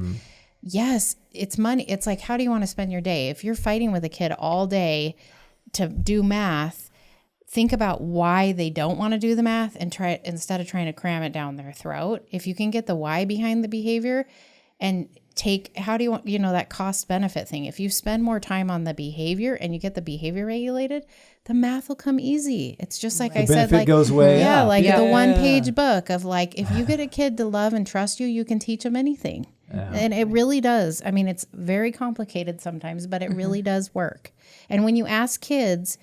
[SPEAKER 2] yes, it's money. It's like, how do you want to spend your day? If you're fighting with a kid all day to do math, think about why they don't want to do the math and try instead of trying to cram it down their throat. If you can get the why behind the behavior and how do you want, you know, that cost benefit thing. If you spend more time on the behavior and you get the behavior regulated, the math will come easy. It's just like I said, like
[SPEAKER 3] goes way up.
[SPEAKER 2] the 1-page book of like, if you get a kid to love and trust you, you can teach them anything. And it really does. I mean, it's very complicated sometimes, but it really does work. And when you ask kids,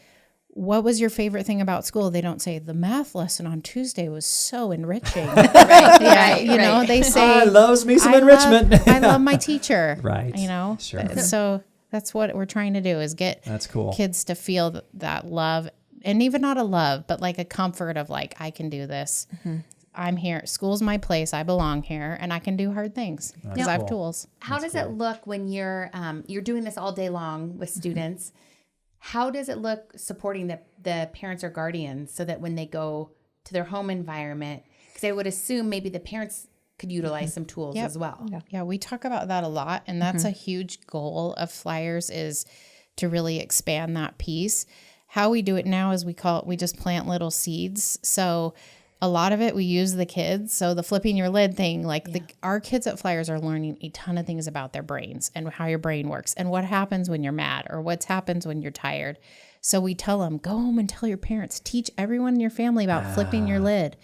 [SPEAKER 2] what was your favorite thing about school? They don't say the math lesson on Tuesday was so enriching. You know, they say,
[SPEAKER 3] I loves me some enrichment.
[SPEAKER 2] I love my teacher.
[SPEAKER 3] Right.
[SPEAKER 2] You know,
[SPEAKER 3] Sure.
[SPEAKER 2] So that's what we're trying to do is get kids to feel that love, and even not a love, but like a comfort of like, I can do this. I'm here. School's my place. I belong here, and I can do hard things because I have tools.
[SPEAKER 4] How does it look when you're doing this all day long with students? How does it look supporting the parents or guardians so that when they go to their home environment, because I would assume maybe the parents could utilize some tools as well.
[SPEAKER 2] Yeah, we talk about that a lot, and that's a huge goal of Flyers is to really expand that piece. How we do it now is we just plant little seeds. So a lot of it, we use the kids. So the flipping your lid thing, like our kids at Flyers are learning a ton of things about their brains and how your brain works and what happens when you're mad or what happens when you're tired. So we tell them, go home and tell your parents, teach everyone in your family about flipping your lid.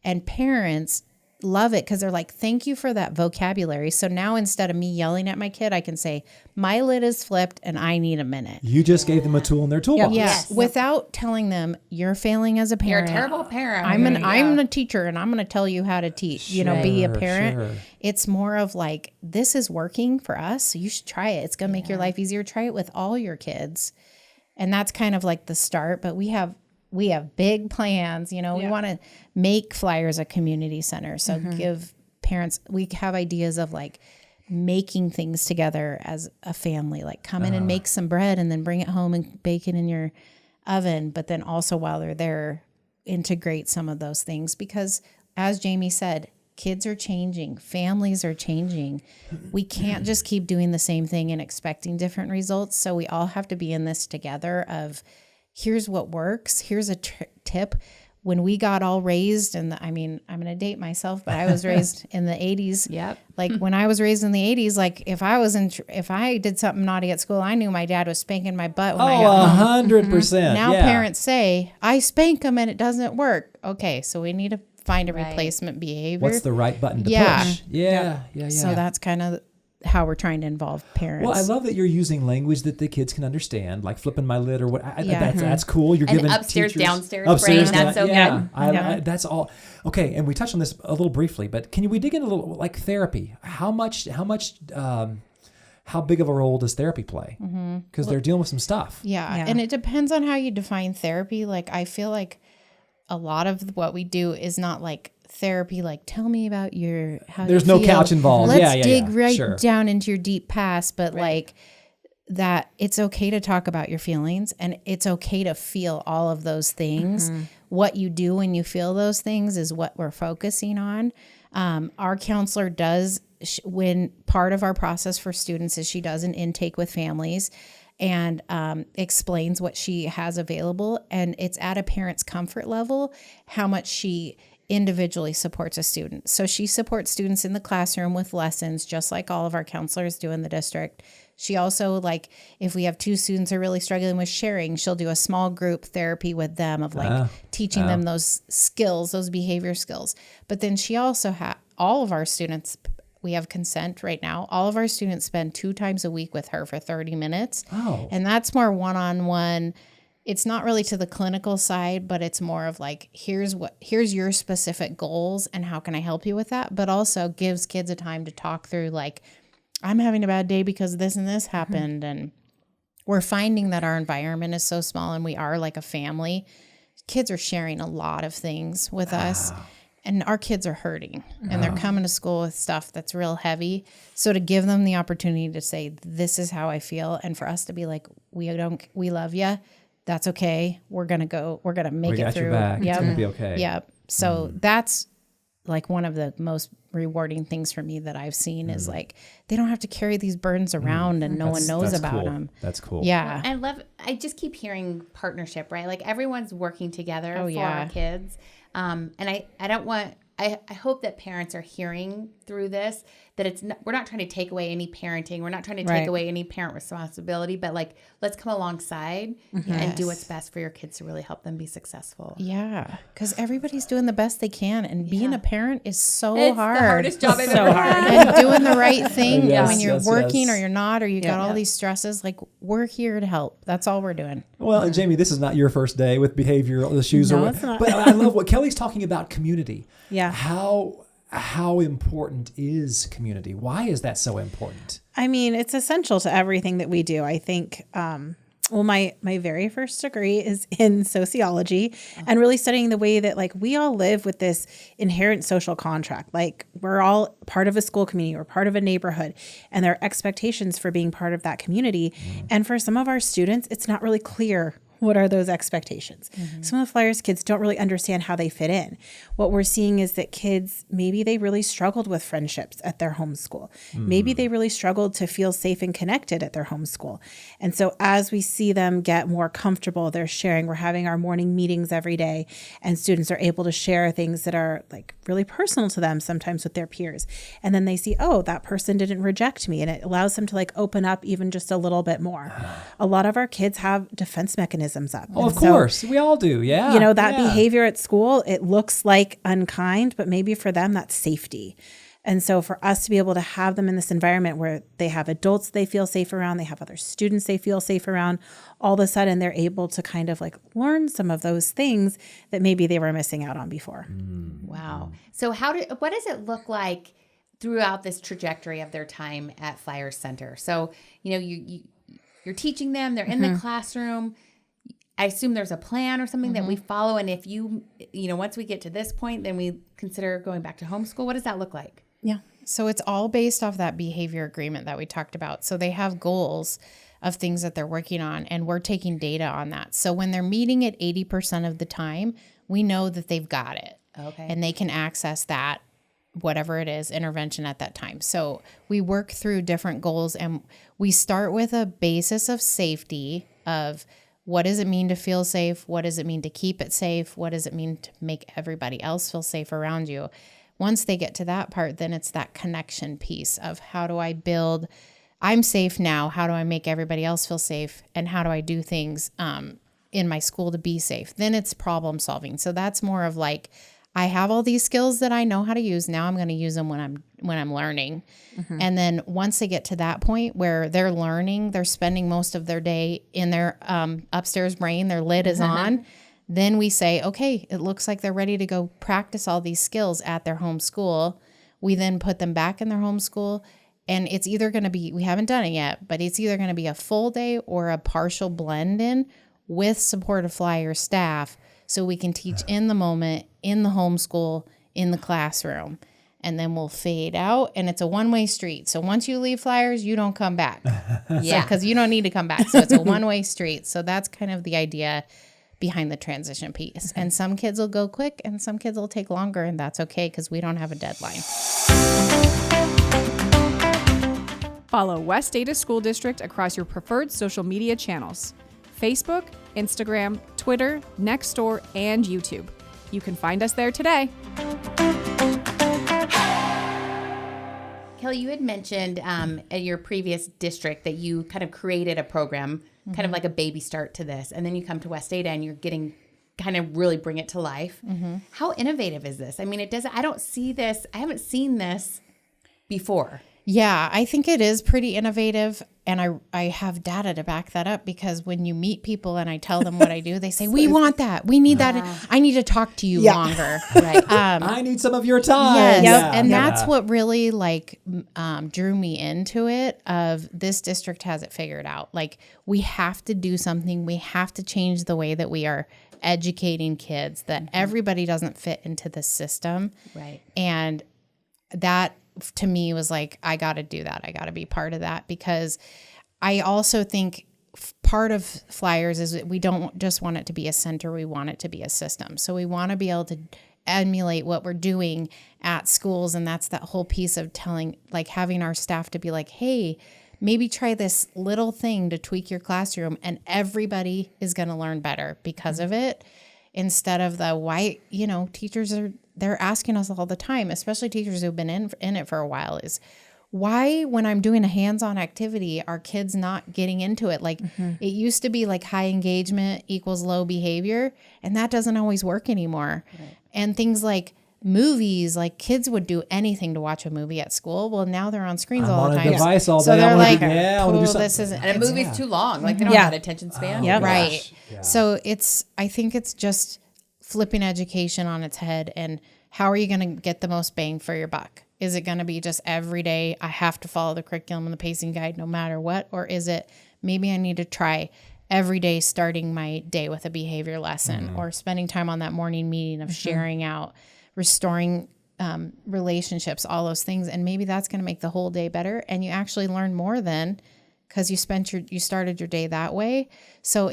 [SPEAKER 2] And parents love it because they're like, thank you for that vocabulary. So now instead of me yelling at my kid, I can say, my lid is flipped and I need a minute.
[SPEAKER 3] You just gave them a tool in their toolbox.
[SPEAKER 2] Yes. Without telling them you're failing as a parent.
[SPEAKER 4] You're a terrible parent.
[SPEAKER 2] I'm a teacher and I'm going to tell you how to teach, be a parent.
[SPEAKER 3] Sure.
[SPEAKER 2] It's more of like, this is working for us. So you should try it. It's going to make your life easier. Try it with all your kids. And that's kind of like the start, but we have big plans, we want to make Flyers a community center. So give parents, we have ideas of like making things together as a family, like come in and make some bread and then bring it home and bake it in your oven. But then also while they're there, integrate some of those things because as Jamie said, kids are changing, families are changing. We can't just keep doing the same thing and expecting different results. So we all have to be in this together of here's what works. Here's a tip. When we got all raised, and I'm going to date myself, but I was raised in the 80s.
[SPEAKER 4] Yep.
[SPEAKER 2] Like when I was raised in the 80s, like if I did something naughty at school, I knew my dad was spanking my butt when I got home.
[SPEAKER 3] 100%.
[SPEAKER 2] Now parents say, I spank them and it doesn't work. Okay, so we need to find a replacement behavior.
[SPEAKER 3] What's the right button to push? Yeah.
[SPEAKER 2] So that's kind of how we're trying to involve parents.
[SPEAKER 3] Well, I love that you're using language that the kids can understand, like flipping my lid or what. That's cool. You're giving
[SPEAKER 4] upstairs,
[SPEAKER 3] teachers,
[SPEAKER 4] downstairs brain. That's so good.
[SPEAKER 3] That's all. Okay, and we touched on this a little briefly, but we dig in a little like therapy? How big of a role does therapy play? Because they're dealing with some stuff.
[SPEAKER 2] Yeah, and it depends on how you define therapy. Like I feel like a lot of what we do is not like therapy, like tell me about how
[SPEAKER 3] there's
[SPEAKER 2] you
[SPEAKER 3] no
[SPEAKER 2] feel.
[SPEAKER 3] couch involved.
[SPEAKER 2] Let's dig down into your deep past, but like that it's okay to talk about your feelings and it's okay to feel all of those things. What you do when you feel those things is what we're focusing on. Our counselor does when part of our process for students is she does an intake with families. and explains what she has available. And it's at a parent's comfort level how much she individually supports a student. So she supports students in the classroom with lessons, just like all of our counselors do in the district. She also, like, if we have two students who are really struggling with sharing, she'll do a small group therapy with them of like teaching them those skills, those behavior skills. But then she also all of our students, we have consent right now. All of our students spend 2 times a week with her for 30 minutes.
[SPEAKER 3] Oh.
[SPEAKER 2] And that's more one-on-one. It's not really to the clinical side, but it's more of like, here's your specific goals and how can I help you with that? But also gives kids a time to talk through, like, I'm having a bad day because this and this happened. And we're finding that our environment is so small and we are like a family. Kids are sharing a lot of things with us. And our kids are hurting and they're coming to school with stuff that's real heavy. So to give them the opportunity to say, this is how I feel. And for us to be like, we love you. That's okay. We're going to make it through.
[SPEAKER 3] Your back. It's going to be okay.
[SPEAKER 2] Yep. So that's like one of the most rewarding things for me that I've seen is like, they don't have to carry these burdens around and no one knows about them.
[SPEAKER 3] That's cool.
[SPEAKER 2] Yeah.
[SPEAKER 4] I just keep hearing partnership, right? Like everyone's working together for
[SPEAKER 2] yeah.
[SPEAKER 4] our kids. And I hope that parents are hearing through this, that we're not trying to take away any parenting. We're not trying to take away any parent responsibility, but like, let's come alongside and do what's best for your kids to really help them be successful.
[SPEAKER 2] Yeah. Because everybody's doing the best they can. And being a parent is so
[SPEAKER 4] it's
[SPEAKER 2] hard.
[SPEAKER 4] the hardest job I've ever had.
[SPEAKER 2] And doing the right thing when you're working
[SPEAKER 3] yes.
[SPEAKER 2] or you're not, or you got all these stresses, like we're here to help. That's all we're doing.
[SPEAKER 3] Well, and Jamie, this is not your first day with behavioral issues.
[SPEAKER 5] No, it's not.
[SPEAKER 3] But I love what Kelly's talking about, community.
[SPEAKER 5] Yeah.
[SPEAKER 3] How important is community? Why is that so important?
[SPEAKER 5] I mean, it's essential to everything that we do. I think, my very first degree is in sociology and really studying the way that like we all live with this inherent social contract. Like we're all part of a school community or part of a neighborhood, and there are expectations for being part of that community. And for some of our students, it's not really clear what are those expectations. Some of the Flyers kids don't really understand how they fit in. What we're seeing is that kids, maybe they really struggled with friendships at their homeschool. Maybe they really struggled to feel safe and connected at their homeschool. And so as we see them get more comfortable, they're sharing, we're having our morning meetings every day, and students are able to share things that are like really personal to them, sometimes with their peers. And then they see, oh, that person didn't reject me. And it allows them to like open up even just a little bit more. A lot of our kids have defense mechanisms up.
[SPEAKER 3] Oh, of course. We all do. Yeah.
[SPEAKER 5] You know, that behavior at school, it looks like unkind, but maybe for them, that's safety. And so for us to be able to have them in this environment where they have adults they feel safe around, they have other students they feel safe around, all of a sudden they're able to kind of like learn some of those things that maybe they were missing out on before.
[SPEAKER 4] Wow. So what does it look like throughout this trajectory of their time at Flyers Center? So, you know, you're teaching them, they're in the classroom. I assume there's a plan or something that we follow. And if once we get to this point, then we consider going back to homeschool. What does that look like?
[SPEAKER 2] Yeah. So it's all based off that behavior agreement that we talked about. So they have goals of things that they're working on, and we're taking data on that. So when they're meeting it 80% of the time, we know that they've got it.
[SPEAKER 4] Okay.
[SPEAKER 2] And they can access that, whatever it is, intervention at that time. So we work through different goals, and we start with a basis of safety of what does it mean to feel safe? What does it mean to keep it safe? What does it mean to make everybody else feel safe around you? Once they get to that part, then it's that connection piece of how do I build, I'm safe now, how do I make everybody else feel safe? And how do I do things in my school to be safe? Then it's problem solving. So that's more of like, I have all these skills that I know how to use. Now I'm going to use them when I'm learning. And then once they get to that point where they're learning, they're spending most of their day in their upstairs brain, their lid is on. Then we say, okay, it looks like they're ready to go practice all these skills at their home school. We then put them back in their home school. And it's either going to be, we haven't done it yet, but it's either going to be a full day or a partial blend in with support of Flyer staff, so we can teach in the moment, in the homeschool, in the classroom. And then we'll fade out, and it's a one-way street. So once you leave Flyers, you don't come back. Because you don't need to come back. So it's a one-way street. So that's kind of the idea behind the transition piece. And some kids will go quick, and some kids will take longer, and that's okay because we don't have a deadline.
[SPEAKER 6] Follow West Ada School District across your preferred social media channels: Facebook, Instagram, Twitter, Nextdoor, and YouTube. You can find us there today.
[SPEAKER 4] Kelli, you had mentioned at your previous district that you kind of created a program, kind of like a baby start to this, and then you come to West Ada and you're getting kind of really bring it to life. How innovative is this? I mean, I don't see this. I haven't seen this before.
[SPEAKER 2] Yeah, I think it is pretty innovative, and I have data to back that up, because when you meet people and I tell them what I do, they say, we want that. We need that. I need to talk to you longer.
[SPEAKER 4] Right.
[SPEAKER 3] I need some of your time.
[SPEAKER 2] Yes.
[SPEAKER 3] Yeah.
[SPEAKER 2] And that's what really drew me into it, of this district has it figured out. Like, we have to do something. We have to change the way that we are educating kids, that everybody doesn't fit into the system.
[SPEAKER 4] Right.
[SPEAKER 2] And that, to me, was like, I got to do that. I got to be part of that, because I also think part of Flyers is that we don't just want it to be a center. We want it to be a system. So we want to be able to emulate what we're doing at schools. And that's that whole piece of having our staff to be like, hey, maybe try this little thing to tweak your classroom, and everybody is going to learn better because of it. Instead of teachers they're asking us all the time, especially teachers who've been in it for a while, is why, when I'm doing a hands-on activity, are kids not getting into it? Like, it used to be like high engagement equals low behavior, and that doesn't always work anymore. Right. And things like movies, like kids would do anything to watch a movie at school. Well, now they're on screens all the time.
[SPEAKER 3] On a device all day.
[SPEAKER 2] So they're like,
[SPEAKER 3] this
[SPEAKER 2] isn't.
[SPEAKER 4] And a movie's too long. Like, they don't have that attention span.
[SPEAKER 2] Right. Yeah. So I think it's just flipping education on its head. And how are you going to get the most bang for your buck? Is it going to be just every day I have to follow the curriculum and the pacing guide no matter what? Or is it maybe I need to try every day starting my day with a behavior lesson, or spending time on that morning meeting of sharing out, restoring relationships, all those things. And maybe that's going to make the whole day better. And you actually learn more then, because you started your day that way. So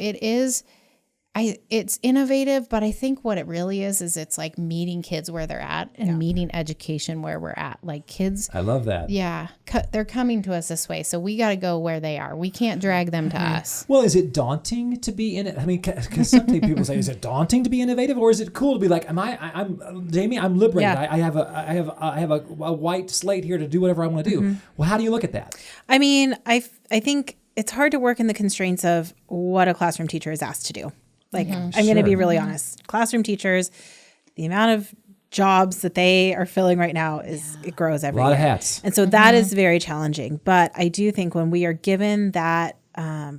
[SPEAKER 2] it's innovative, but I think what it really is it's like meeting kids where they're at, and meeting education where we're at. Like, kids,
[SPEAKER 3] I love that.
[SPEAKER 2] Yeah. They're coming to us this way. So we got to go where they are. We can't drag them to us.
[SPEAKER 3] Well, is it daunting to be in it? I mean, because some people say, is it daunting to be innovative, or is it cool to be like, I'm Jamie, I'm liberated.
[SPEAKER 5] Yeah.
[SPEAKER 3] I have a white slate here to do whatever I want to do. Well, how do you look at that?
[SPEAKER 5] I mean, I think it's hard to work in the constraints of what a classroom teacher is asked to do. Like, I'm going to be really honest. Classroom teachers, the amount of jobs that they are filling right now it grows every year.
[SPEAKER 3] A lot of hats.
[SPEAKER 5] And so that is very challenging. But I do think when we are given that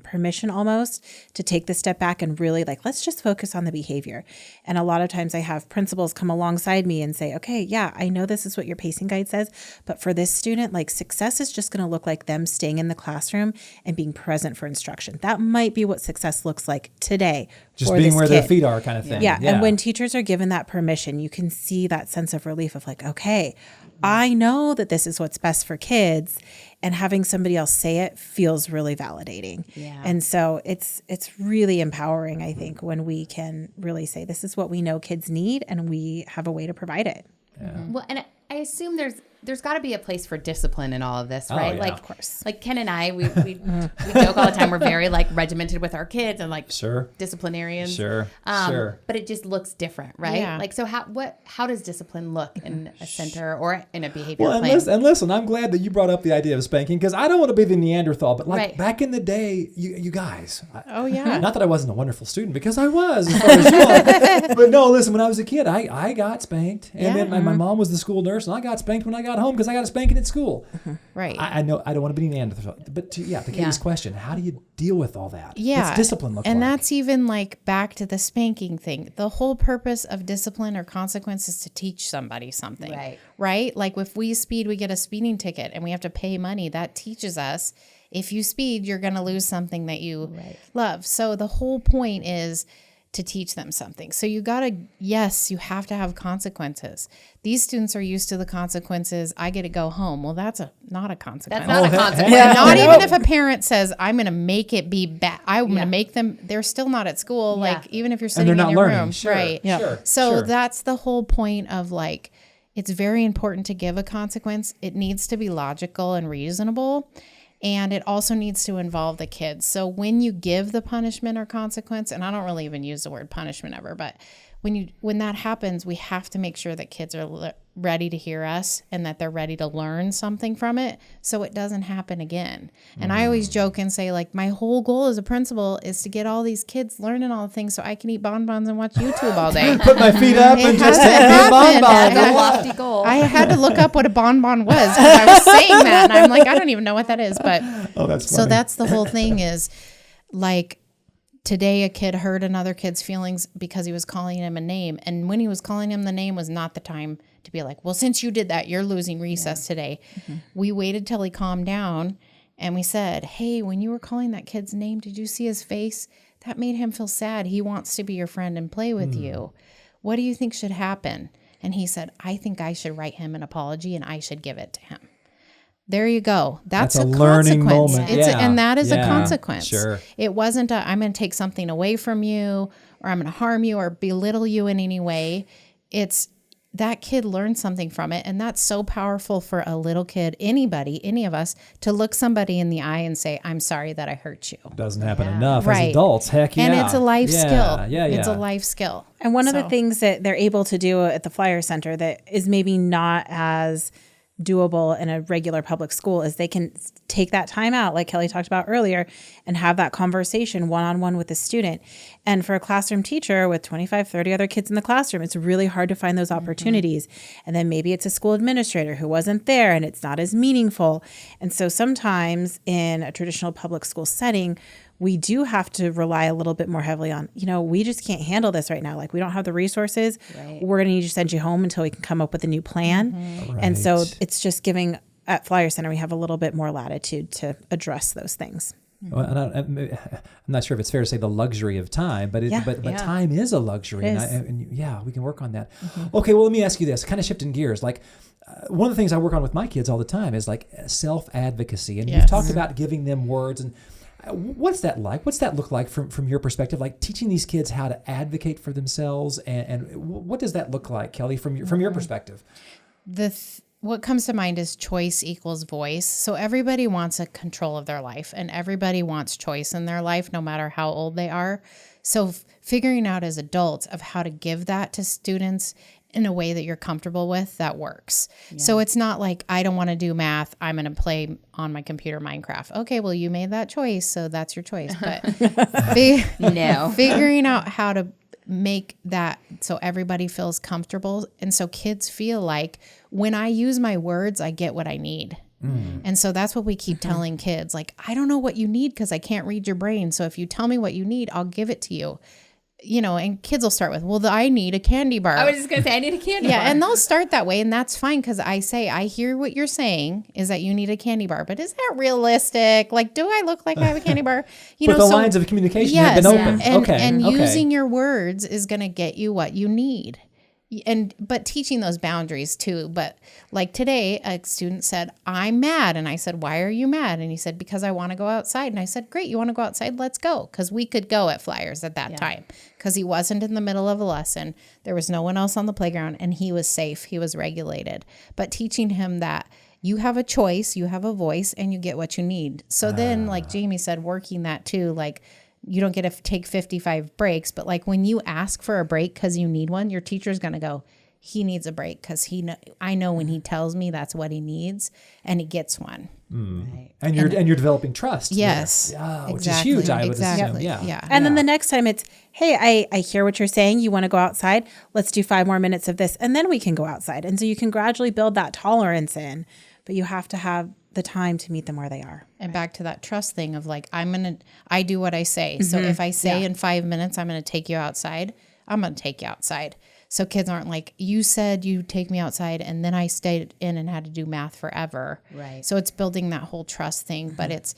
[SPEAKER 5] permission almost to take the step back and really let's just focus on the behavior. And a lot of times I have principals come alongside me and say, okay, yeah, I know this is what your pacing guide says, but for this student, success is just going to look like them staying in the classroom and being present for instruction. That might be what success looks like today.
[SPEAKER 3] Just being where their feet are, kind of thing.
[SPEAKER 5] Yeah. And when teachers are given that permission, you can see that sense of relief of okay, I know that this is what's best for kids, and having somebody else say it feels really validating. Yeah. And so it's really empowering, I think, when we can really say, this is what we know kids need, and we have a way to provide it.
[SPEAKER 3] Yeah.
[SPEAKER 4] Well, and I assume there's got to be a place for discipline in all of this, right?
[SPEAKER 3] Yeah.
[SPEAKER 4] Of course. Like Ken and I, we joke all the time. We're very regimented with our kids and disciplinarians.
[SPEAKER 3] Sure.
[SPEAKER 4] But it just looks different, right?
[SPEAKER 2] Yeah.
[SPEAKER 4] So how does discipline look in a center or in a behavior plan?
[SPEAKER 3] And listen, I'm glad that you brought up the idea of spanking, because I don't want to be the Neanderthal, but back in the day, you guys. Not that I wasn't a wonderful student, because I was, as far as you know. But no, listen, when I was a kid, I got spanked, and then my mom was the school nurse, and I got spanked when I got home because I got a spanking at school.
[SPEAKER 2] Right.
[SPEAKER 3] I know I don't want to be Neanderthal, but to Katie's question, how do you deal with all that?
[SPEAKER 2] Yeah.
[SPEAKER 3] What's discipline look like?
[SPEAKER 2] And that's even back to the spanking thing. The whole purpose of discipline or consequence is to teach somebody something. Right? Like, if we speed, we get a speeding ticket and we have to pay money. That teaches us, if you speed, you're going to lose something that you love. So the whole point is to teach them something. So you have to have consequences. These students are used to the consequences. I get to go home. Well, that's not a consequence.
[SPEAKER 4] That's not a consequence.
[SPEAKER 2] Not even if a parent says, I'm going to make it be bad. I'm going to make them, they're still not at school. Even if you're sitting in your room.
[SPEAKER 3] Sure,
[SPEAKER 2] right.
[SPEAKER 3] Sure,
[SPEAKER 2] so that's the whole point of it's very important to give a consequence. It needs to be logical and reasonable. And it also needs to involve the kids. So when you give the punishment or consequence, and I don't really even use the word punishment ever, but when that happens, we have to make sure that kids are ready to hear us and that they're ready to learn something from it so it doesn't happen again. And I always joke and say, like, my whole goal as a principal is to get all these kids learning all the things so I can eat bonbons and watch YouTube all day.
[SPEAKER 3] Put my feet up and just
[SPEAKER 2] hasn't
[SPEAKER 3] eat
[SPEAKER 2] happened.
[SPEAKER 3] bonbons.
[SPEAKER 4] That's a lofty goal.
[SPEAKER 2] I had to look up what a bonbon was because I was saying that. And I'm like, I don't even know what that is. But
[SPEAKER 3] That's
[SPEAKER 2] so
[SPEAKER 3] funny.
[SPEAKER 2] that's the whole thing is, like, today a kid hurt another kid's feelings because he was calling him a name. And when he was calling him the name was not the time to be like, well, since you did that, you're losing recess today. We waited till he calmed down and we said, hey, when you were calling that kid's name, did you see his face? That made him feel sad. He wants to be your friend and play with you. What do you think should happen? And he said, I think I should write him an apology and I should give it to him. There you go. That's a
[SPEAKER 3] learning
[SPEAKER 2] consequence.
[SPEAKER 3] moment.
[SPEAKER 2] And that is a consequence.
[SPEAKER 3] Sure.
[SPEAKER 2] It wasn't I'm going to take something away from you or I'm going to harm you or belittle you in any way. It's that kid learned something from it. And that's so powerful for a little kid, anybody, any of us, to look somebody in the eye and say, I'm sorry that I hurt you.
[SPEAKER 3] Doesn't happen enough as
[SPEAKER 2] Right.
[SPEAKER 3] adults. Heck yeah.
[SPEAKER 2] And it's a life skill.
[SPEAKER 3] Yeah.
[SPEAKER 2] It's a life skill.
[SPEAKER 5] And one of the things that they're able to do at the Flyer Center that is maybe not as doable in a regular public school is they can take that time out, like Kelly talked about earlier, and have that conversation one-on-one with the student. And for a classroom teacher with 25, 30 other kids in the classroom, it's really hard to find those opportunities. And then maybe it's a school administrator who wasn't there and it's not as meaningful. And so sometimes in a traditional public school setting, we do have to rely a little bit more heavily on, we just can't handle this right now. Like, we don't have the resources. Right. We're going to need to send you home until we can come up with a new plan. Right. And so it's just giving, at Flyer Center, we have a little bit more latitude to address those things.
[SPEAKER 3] Well, and I'm not sure if it's fair to say the luxury of time, but time is a luxury. And we can work on that. Okay, well, let me ask you this, kind of shifting gears. Like, one of the things I work on with my kids all the time is like self-advocacy. And you've talked about giving them words. And what's that like? What's that look like from your perspective? Like teaching these kids how to advocate for themselves, and what does that look like, Kelly, from your perspective?
[SPEAKER 2] What comes to mind is choice equals voice. So everybody wants a control of their life, and everybody wants choice in their life, no matter how old they are. So figuring out as adults of how to give that to students in a way that you're comfortable with, that works. Yeah. So it's not like, I don't want to do math, I'm going to play on my computer Minecraft. Okay, well, you made that choice, so that's your choice. But figuring out how to make that so everybody feels comfortable. And so kids feel like, when I use my words, I get what I need. And so that's what we keep telling kids. Like, I don't know what you need because I can't read your brain. So if you tell me what you need, I'll give it to you. And kids will start with, well, I need a candy bar.
[SPEAKER 4] I was just going to say, I need a candy bar.
[SPEAKER 2] Yeah, and they'll start that way, and that's fine, because I hear what you're saying is that you need a candy bar, but is that realistic? Like, do I look like I have a candy bar?
[SPEAKER 3] But the lines of communication have been open.
[SPEAKER 2] And using your words is going to get you what you need. But teaching those boundaries too. But like today, a student said, I'm mad. And I said, why are you mad? And he said, because I want to go outside. And I said, great, you want to go outside? Let's go. Because we could go at Flyers at that time. Because he wasn't in the middle of a lesson. There was no one else on the playground. And he was safe. He was regulated. But teaching him that you have a choice, you have a voice, and you get what you need. So then, like Jamie said, working that too, like, you don't get to take 55 breaks, but like when you ask for a break because you need one, your teacher's going to go, he needs a break because I know when he tells me that's what he needs, and he gets one.
[SPEAKER 3] Right. And you're developing trust.
[SPEAKER 2] Yes.
[SPEAKER 3] Yeah, which is huge, I would assume.
[SPEAKER 2] Yeah.
[SPEAKER 5] And then the next time it's, hey, I hear what you're saying. You want to go outside? Let's do 5 more minutes of this, and then we can go outside. And so you can gradually build that tolerance in, but you have to have the time to meet them where they are.
[SPEAKER 2] And back to that trust thing of like, I do what I say. So if I say in 5 minutes, I'm going to take you outside, I'm going to take you outside. So kids aren't like, you said you take me outside and then I stayed in and had to do math forever. Right. So it's building that whole trust thing, but it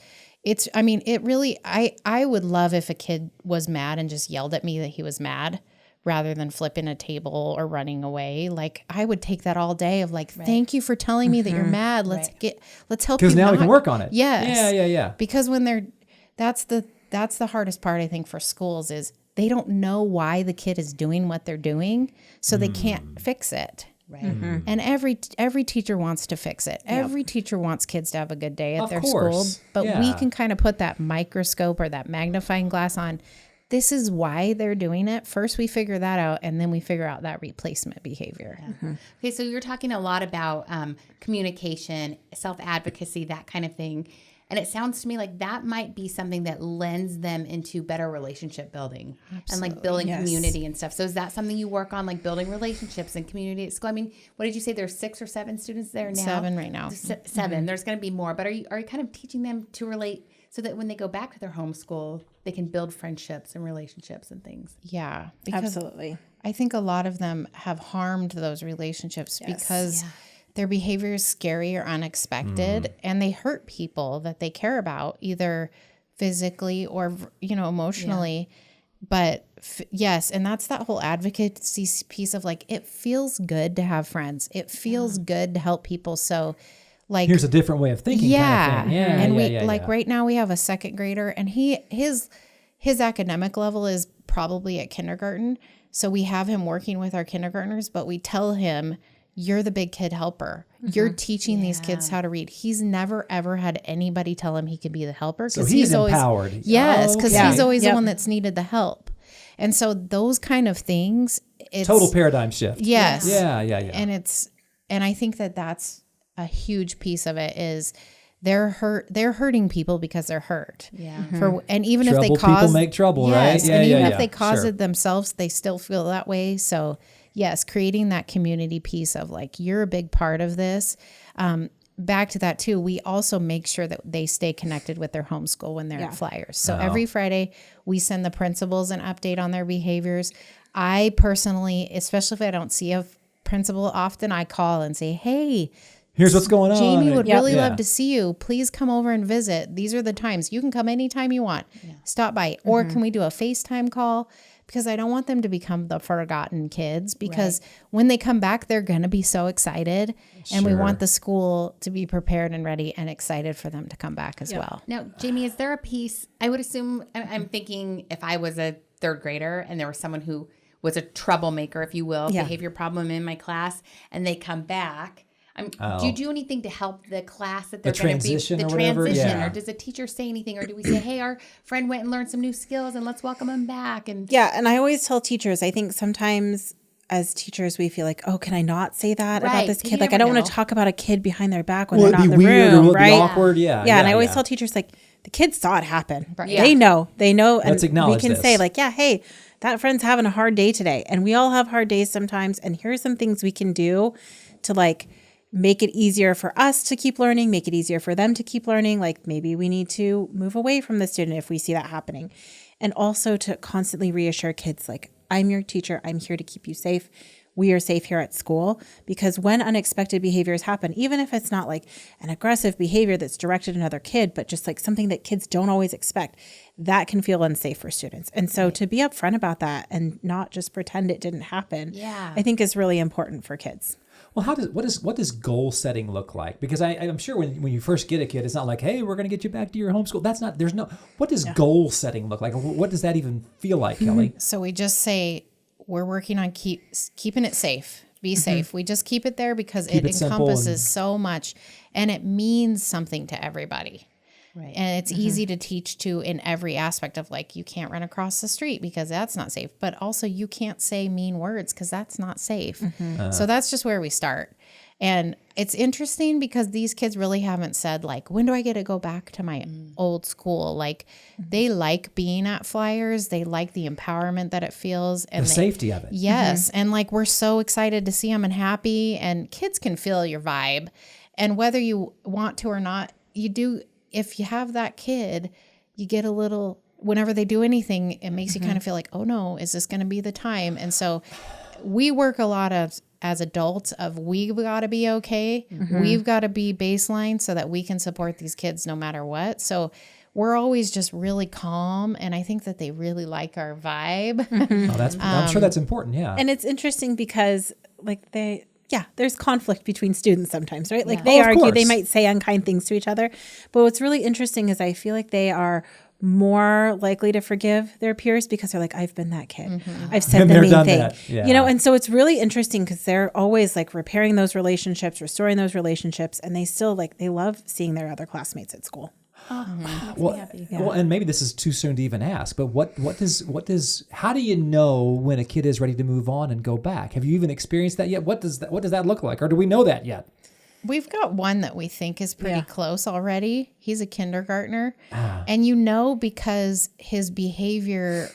[SPEAKER 2] really, I would love if a kid was mad and just yelled at me that he was mad, rather than flipping a table or running away. Like, I would take that all day of like, thank you for telling me that you're mad. Let's help you.
[SPEAKER 3] Because now we can work on it.
[SPEAKER 2] Yes.
[SPEAKER 3] Yeah.
[SPEAKER 2] Because when that's the hardest part, I think, for schools is they don't know why the kid is doing what they're doing. So they can't fix it.
[SPEAKER 4] Right.
[SPEAKER 2] And every teacher wants to fix it. Every teacher wants kids to have a good day at their
[SPEAKER 3] course.
[SPEAKER 2] school. But we can kind of put that microscope or that magnifying glass on. This is why they're doing it. First, we figure that out, and then we figure out that replacement behavior.
[SPEAKER 4] Okay, so you're talking a lot about communication, self-advocacy, that kind of thing. And it sounds to me like that might be something that lends them into better relationship building and like building community and stuff. So is that something you work on, like building relationships and community at school? I mean, what did you say? There's 6 or 7 students there now?
[SPEAKER 2] 7 right now.
[SPEAKER 4] 7. There's going to be more. But are you kind of teaching them to relate so that when they go back to their homeschool, they can build friendships and relationships and things?
[SPEAKER 2] Yeah. Because
[SPEAKER 5] Absolutely.
[SPEAKER 2] I think a lot of them have harmed those relationships because their behavior is scary or unexpected, and they hurt people that they care about, either physically or, emotionally. But yes, and that's that whole advocacy piece of like, it feels good to have friends. It feels good to help people. So like,
[SPEAKER 3] here's a different way of thinking. Kind of thing.
[SPEAKER 2] And right now we have a 2nd grader, and his academic level is probably at kindergarten. So we have him working with our kindergartners, but we tell him, you're the big kid helper. You're teaching these kids how to read. He's never, ever had anybody tell him he could be the helper.
[SPEAKER 3] So he's
[SPEAKER 2] always
[SPEAKER 3] empowered.
[SPEAKER 2] Yes, because he's always the one that's needed the help. And so those kind of things, it's
[SPEAKER 3] Total paradigm shift.
[SPEAKER 2] Yes.
[SPEAKER 3] Yeah.
[SPEAKER 2] And I think that that's a huge piece of it is they're hurting people because they're hurt.
[SPEAKER 4] Yeah.
[SPEAKER 2] And even if they
[SPEAKER 3] Troubled
[SPEAKER 2] cause
[SPEAKER 3] people make trouble, right?
[SPEAKER 2] and even if they cause it themselves, they still feel that way. So yes, creating that community piece of like, you're a big part of this. Back to that too, we also make sure that they stay connected with their homeschool when they're at Flyers. So every Friday we send the principals an update on their behaviors. I personally, especially if I don't see a principal often, I call and say, hey,
[SPEAKER 3] here's what's going on.
[SPEAKER 2] Jamie would really love to see you. Please come over and visit. These are the times. You can come anytime you want. Stop by. Or can we do a FaceTime call? Because I don't want them to become the forgotten kids, because when they come back, they're going to be so excited. And we want the school to be prepared and ready and excited for them to come back as well.
[SPEAKER 4] Now, Jamie, is there a piece, I would assume, I'm thinking if I was a 3rd grader and there was someone who was a troublemaker, if you will, behavior problem in my class, and they come back, do you do anything to help the class that they're going to be the transition, or does the teacher say anything, or do we say, hey, our friend went and learned some new skills and let's welcome him back? And
[SPEAKER 5] and I always tell teachers, I think sometimes as teachers we feel like, oh, can I not say that about this kid? Like, I don't want to talk about a kid behind their back when they're not in the room, right?
[SPEAKER 3] Be awkward, and
[SPEAKER 5] I always tell teachers, like, the kids saw it happen.
[SPEAKER 2] Right.
[SPEAKER 5] They know, and
[SPEAKER 3] let's acknowledge
[SPEAKER 5] we can
[SPEAKER 3] this.
[SPEAKER 5] say like, hey, that friend's having a hard day today, and we all have hard days sometimes, and here's some things we can do to like make it easier for us to keep learning, make it easier for them to keep learning. Like, maybe we need to move away from the student if we see that happening. And also to constantly reassure kids, like, I'm your teacher. I'm here to keep you safe. We are safe here at school. Because when unexpected behaviors happen, even if it's not like an aggressive behavior that's directed at another kid, but just like something that kids don't always expect, that can feel unsafe for students. And so to be upfront about that and not just pretend it didn't happen, I think is really important for kids.
[SPEAKER 3] Well, what does goal setting look like? Because I'm sure when you first get a kid, it's not like, hey, we're going to get you back to your homeschool. What does goal setting look like? What does that even feel like, Kelly?
[SPEAKER 2] So we just say we're working on keeping it safe. Be safe. We just keep it there because it encompasses so much, and it means something to everybody. Right. And it's easy to teach to in every aspect of like, you can't run across the street because that's not safe. But also you can't say mean words because that's not safe. So that's just where we start. And it's interesting because these kids really haven't said like, when do I get to go back to my old school? Like they like being at Flyers. They like the empowerment that it feels. And
[SPEAKER 3] the safety of it.
[SPEAKER 2] Yes. And like, we're so excited to see them and happy, and kids can feel your vibe. And whether you want to or not, you do. If you have that kid, you get a little, whenever they do anything, it makes you kind of feel like, oh no, is this going to be the time? And so we work a lot as adults of we've got to be okay. We've got to be baseline so that we can support these kids no matter what. So we're always just really calm. And I think that they really like our vibe.
[SPEAKER 3] I'm sure that's important. Yeah.
[SPEAKER 5] And it's interesting because like there's conflict between students sometimes, right? Like they argue, they might say unkind things to each other. But what's really interesting is I feel like they are more likely to forgive their peers because they're like, I've been that kid.
[SPEAKER 2] Mm-hmm.
[SPEAKER 5] I've said
[SPEAKER 3] Been
[SPEAKER 5] the
[SPEAKER 3] there,
[SPEAKER 5] mean
[SPEAKER 3] done
[SPEAKER 5] thing,
[SPEAKER 3] that. Yeah.
[SPEAKER 5] you know? And so it's really interesting because they're always like repairing those relationships, restoring those relationships. And they still they love seeing their other classmates at school.
[SPEAKER 3] Well, and maybe this is too soon to even ask, but how do you know when a kid is ready to move on and go back? Have you even experienced that yet? What does that look like? Or do we know that yet?
[SPEAKER 2] We've got one that we think is pretty close already. He's a kindergartner. And because his behavior,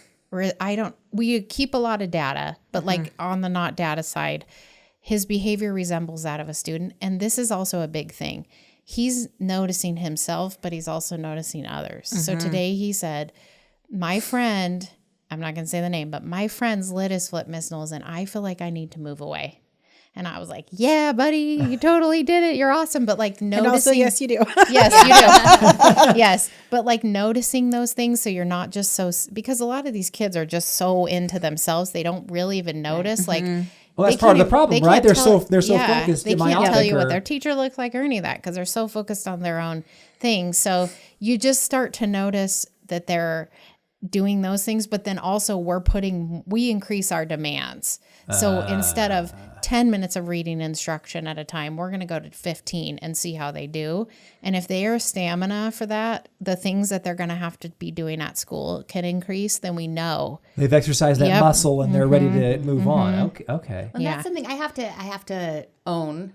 [SPEAKER 2] we keep a lot of data, but like on the not data side, his behavior resembles that of a student. And this is also a big thing. He's noticing himself, but he's also noticing others. So today he said, my friend, I'm not going to say the name, but my friend's lid is flipped, Miss Knowles, and I feel like I need to move away. And I was like, yeah, buddy, you totally did it. You're awesome. But like noticing.
[SPEAKER 5] And also, yes, you do.
[SPEAKER 2] Yes, you do. Yes. But like noticing those things so you're not just because a lot of these kids are just so into themselves, they don't really even notice. Like,
[SPEAKER 3] well, that's part of the problem, right? They're so focused.
[SPEAKER 2] They can't tell you what their teacher looks like or any of that because they're so focused on their own things. So you just start to notice that they're doing those things, but then also we increase our demands. So instead of 10 minutes of reading instruction at a time, we're going to go to 15 and see how they do. And if they are stamina for that, the things that they're going to have to be doing at school can increase, then we know.
[SPEAKER 3] They've exercised that muscle and they're ready to move on. Okay.
[SPEAKER 4] And that's something I have to own.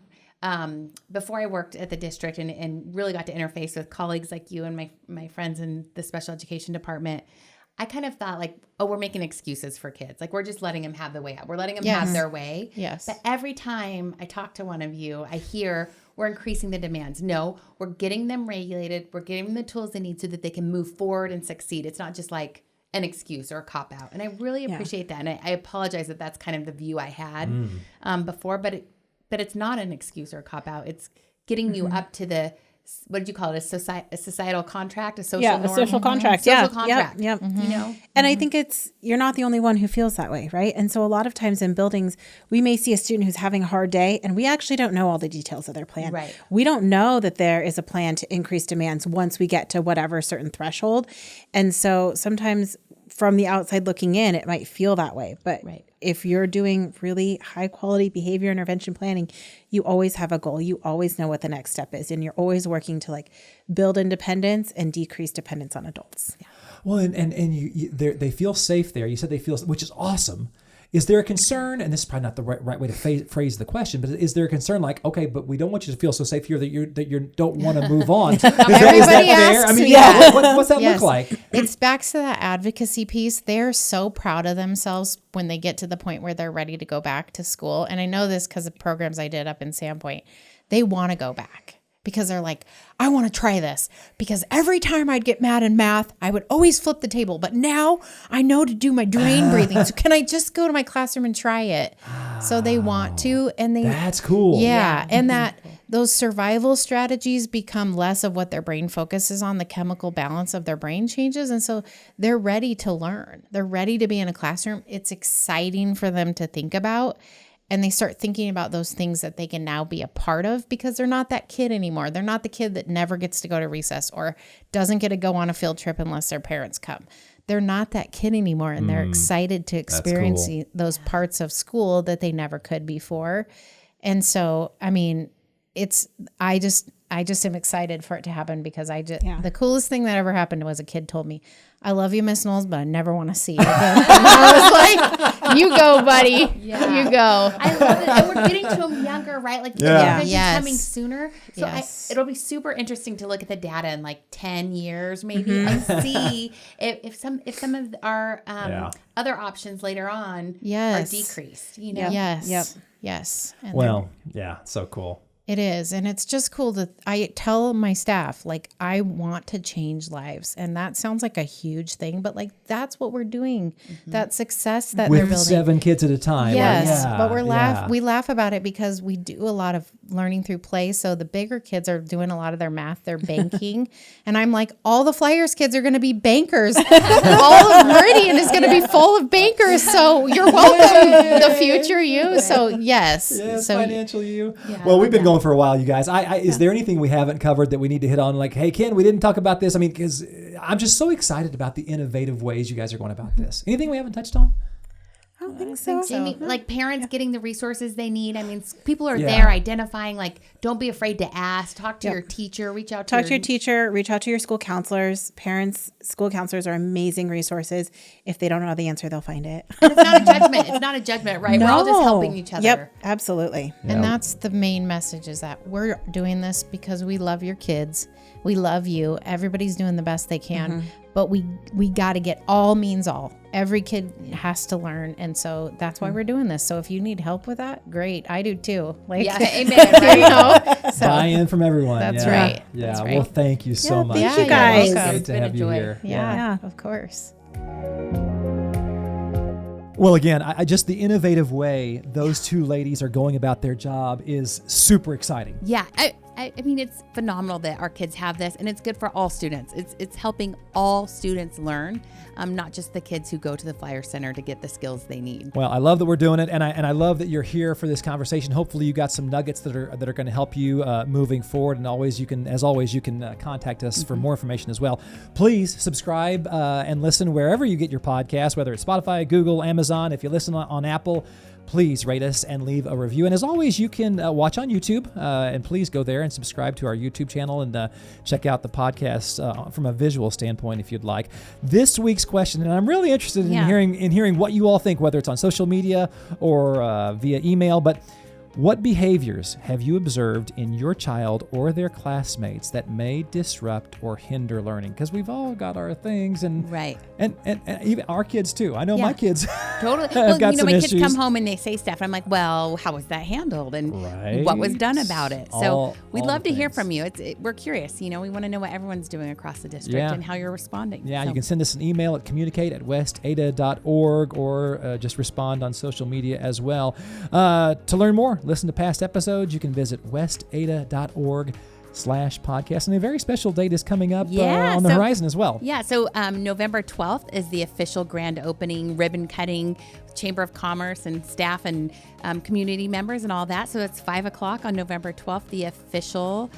[SPEAKER 4] Before I worked at the district and really got to interface with colleagues like you and my friends in the special education department, I kind of thought like, oh, we're making excuses for kids. Like we're just letting them have the way out. We're letting them have their way.
[SPEAKER 2] Yes.
[SPEAKER 4] But every time I talk to one of you, I hear we're increasing the demands. No, we're getting them regulated. We're getting them the tools they need so that they can move forward and succeed. It's not just like an excuse or a cop out. And I really appreciate that. And I apologize that that's kind of the view I had before, but it's not an excuse or a cop out. It's getting you up to the, what did you call it? A societal contract, a social norm?
[SPEAKER 5] A social contract.
[SPEAKER 4] Social contract.
[SPEAKER 5] Yep.
[SPEAKER 4] You know?
[SPEAKER 5] And I think you're not the only one who feels that way, right? And so a lot of times in buildings, we may see a student who's having a hard day and we actually don't know all the details of their plan.
[SPEAKER 4] Right.
[SPEAKER 5] We don't know that there is a plan to increase demands once we get to whatever certain threshold. And so sometimes from the outside looking in, it might feel that way. But if you're doing really high quality behavior intervention planning, you always have a goal. You always know what the next step is. And you're always working to like build independence and decrease dependence on adults. Yeah.
[SPEAKER 3] Well, and they feel safe there. You said they feel, which is awesome. Is there a concern, and this is probably not the right way to phrase the question, but is there a concern like, okay, but we don't want you to feel so safe here that you don't want to move on? Is that fair? I mean, what's that look like?
[SPEAKER 2] It's back to that advocacy piece. They're so proud of themselves when they get to the point where they're ready to go back to school. And I know this because of programs I did up in Sandpoint. They want to go back. Because they're like, I want to try this. Because every time I'd get mad in math, I would always flip the table. But now I know to do my drain breathing. So can I just go to my classroom and try it? So they want to. And
[SPEAKER 3] that's cool.
[SPEAKER 2] Yeah. And those survival strategies become less of what their brain focuses on. The chemical balance of their brain changes. And so they're ready to learn. They're ready to be in a classroom. It's exciting for them to think about. And they start thinking about those things that they can now be a part of because they're not that kid anymore. They're not the kid that never gets to go to recess or doesn't get to go on a field trip unless their parents come. They're not that kid anymore, and they're excited to experience those parts of school that they never could before. And so, I mean, I just am excited for it to happen because the coolest thing that ever happened was a kid told me, I love you, Miss Knowles, but I never want to see you again. And I was like, you go, buddy. Yeah. You go.
[SPEAKER 4] I love it. And we're getting to them younger, right? Like the intervention's coming sooner. So it'll be super interesting to look at the data in like 10 years maybe and see if some of our other options later on are decreased. You know?
[SPEAKER 2] Yes.
[SPEAKER 5] Yep.
[SPEAKER 2] Yes.
[SPEAKER 3] And so cool.
[SPEAKER 2] It is. And it's just cool that I tell my staff, like, I want to change lives. And that sounds like a huge thing, but like, that's what we're doing. That success that they're building.
[SPEAKER 3] With 7 kids at a time.
[SPEAKER 2] Yes.
[SPEAKER 3] Right?
[SPEAKER 2] But we laugh about it because we do a lot of learning through play. So the bigger kids are doing a lot of their math. They're banking. And I'm like, all the Flyers kids are going to be bankers. All of Meridian is going to be full of bankers. So you're welcome, the future you. So yes.
[SPEAKER 3] Yes,
[SPEAKER 2] so
[SPEAKER 3] financial you. Yeah, well, we've been going for a while, you guys. Is there anything we haven't covered that we need to hit on? Like, hey, Ken, we didn't talk about this. I mean, because I'm just so excited about the innovative ways you guys are going about this. Anything we haven't touched on?
[SPEAKER 5] I don't think so.
[SPEAKER 4] Jamie, like parents getting the resources they need. I mean, people are there identifying, like, don't be afraid to ask. Talk to your teacher. Reach out to
[SPEAKER 5] your teacher. Reach out to your school counselors. Parents, school counselors are amazing resources. If they don't know the answer, they'll find it.
[SPEAKER 4] And it's not a judgment. It's not a judgment, right?
[SPEAKER 5] No.
[SPEAKER 4] We're all just helping each other.
[SPEAKER 5] Yep, absolutely.
[SPEAKER 2] And that's the main message, is that we're doing this because we love your kids. We love you. Everybody's doing the best they can. But we got to get all means all. Every kid has to learn. And so that's why we're doing this. So if you need help with that, great. I do too. Like,
[SPEAKER 4] amen. Right?
[SPEAKER 2] So,
[SPEAKER 3] buy-in from everyone.
[SPEAKER 2] That's right.
[SPEAKER 3] Yeah.
[SPEAKER 2] That's right.
[SPEAKER 3] Well, thank you so much.
[SPEAKER 5] Thank you guys.
[SPEAKER 3] It's great to have you here.
[SPEAKER 2] Yeah, of course.
[SPEAKER 3] Well, again, I just the innovative way those two ladies are going about their job is super exciting.
[SPEAKER 4] Yeah. I mean, it's phenomenal that our kids have this, and it's good for all students. It's helping all students learn, not just the kids who go to the Flyer Center to get the skills they need.
[SPEAKER 3] Well, I love that we're doing it, and I love that you're here for this conversation. Hopefully, you got some nuggets that are going to help you moving forward. And always, you can contact us for more information as well. Please subscribe and listen wherever you get your podcast, whether it's Spotify, Google, Amazon. If you listen on Apple, please rate us and leave a review. And as always, you can watch on YouTube, and please go there and subscribe to our YouTube channel and check out the podcast from a visual standpoint if you'd like. This week's question, and I'm really interested in hearing what you all think, whether it's on social media or via email, but what behaviors have you observed in your child or their classmates that may disrupt or hinder learning? Because we've all got our things, and even our kids too. I know my kids
[SPEAKER 4] totally.
[SPEAKER 3] have got some
[SPEAKER 4] my
[SPEAKER 3] issues.
[SPEAKER 4] Kids come home and they say stuff, and I'm like, well, how was that handled, and what was done about it? So we'd love to hear from you. We're curious. We want to know what everyone's doing across the district and how you're responding.
[SPEAKER 3] Yeah, you can send us an email at communicate@westada.org or just respond on social media as well. To learn more, listen to past episodes, you can visit westada.org/podcast. And a very special date is coming up on the horizon as well.
[SPEAKER 4] Yeah, so November 12th is the official grand opening, ribbon cutting, Chamber of Commerce and staff and community members and all that. So it's 5 o'clock on November 12th, the official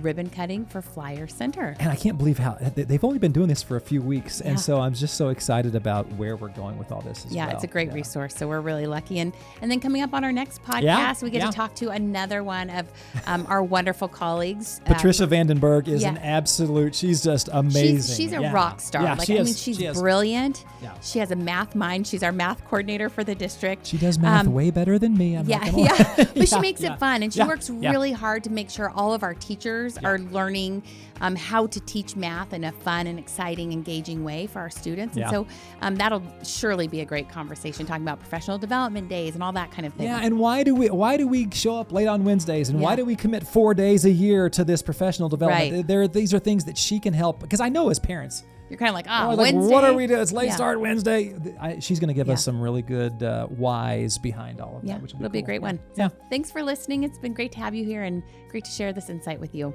[SPEAKER 4] ribbon cutting for Flyer Center.
[SPEAKER 3] And I can't believe how they've only been doing this for a few weeks. And so I'm just so excited about where we're going with all this as well.
[SPEAKER 4] Yeah, it's a great resource. So we're really lucky. And then coming up on our next podcast, we get to talk to another one of our wonderful colleagues.
[SPEAKER 3] Patricia Vandenberg is an absolute, she's just amazing.
[SPEAKER 4] She's a rock star.
[SPEAKER 3] Yeah,
[SPEAKER 4] she's brilliant. Yeah. She has a math mind. She's our math coordinator for the district.
[SPEAKER 3] She does math way better than me.
[SPEAKER 4] But she makes it fun. And she works really hard to make sure all of our teachers are learning how to teach math in a fun and exciting, engaging way for our students. And so that'll surely be a great conversation, talking about professional development days and all that kind of thing.
[SPEAKER 3] Yeah, and why do we show up late on Wednesdays, and why do we commit 4 days a year to this professional development?
[SPEAKER 4] Right.
[SPEAKER 3] These are things that she can help, because I know as parents,
[SPEAKER 4] you're kind of like,
[SPEAKER 3] Wednesday. What are we doing? It's late start Wednesday. She's going to give us some really good whys behind all of that, which will
[SPEAKER 4] be a great one. So thanks for listening. It's been great to have you here and great to share this insight with you.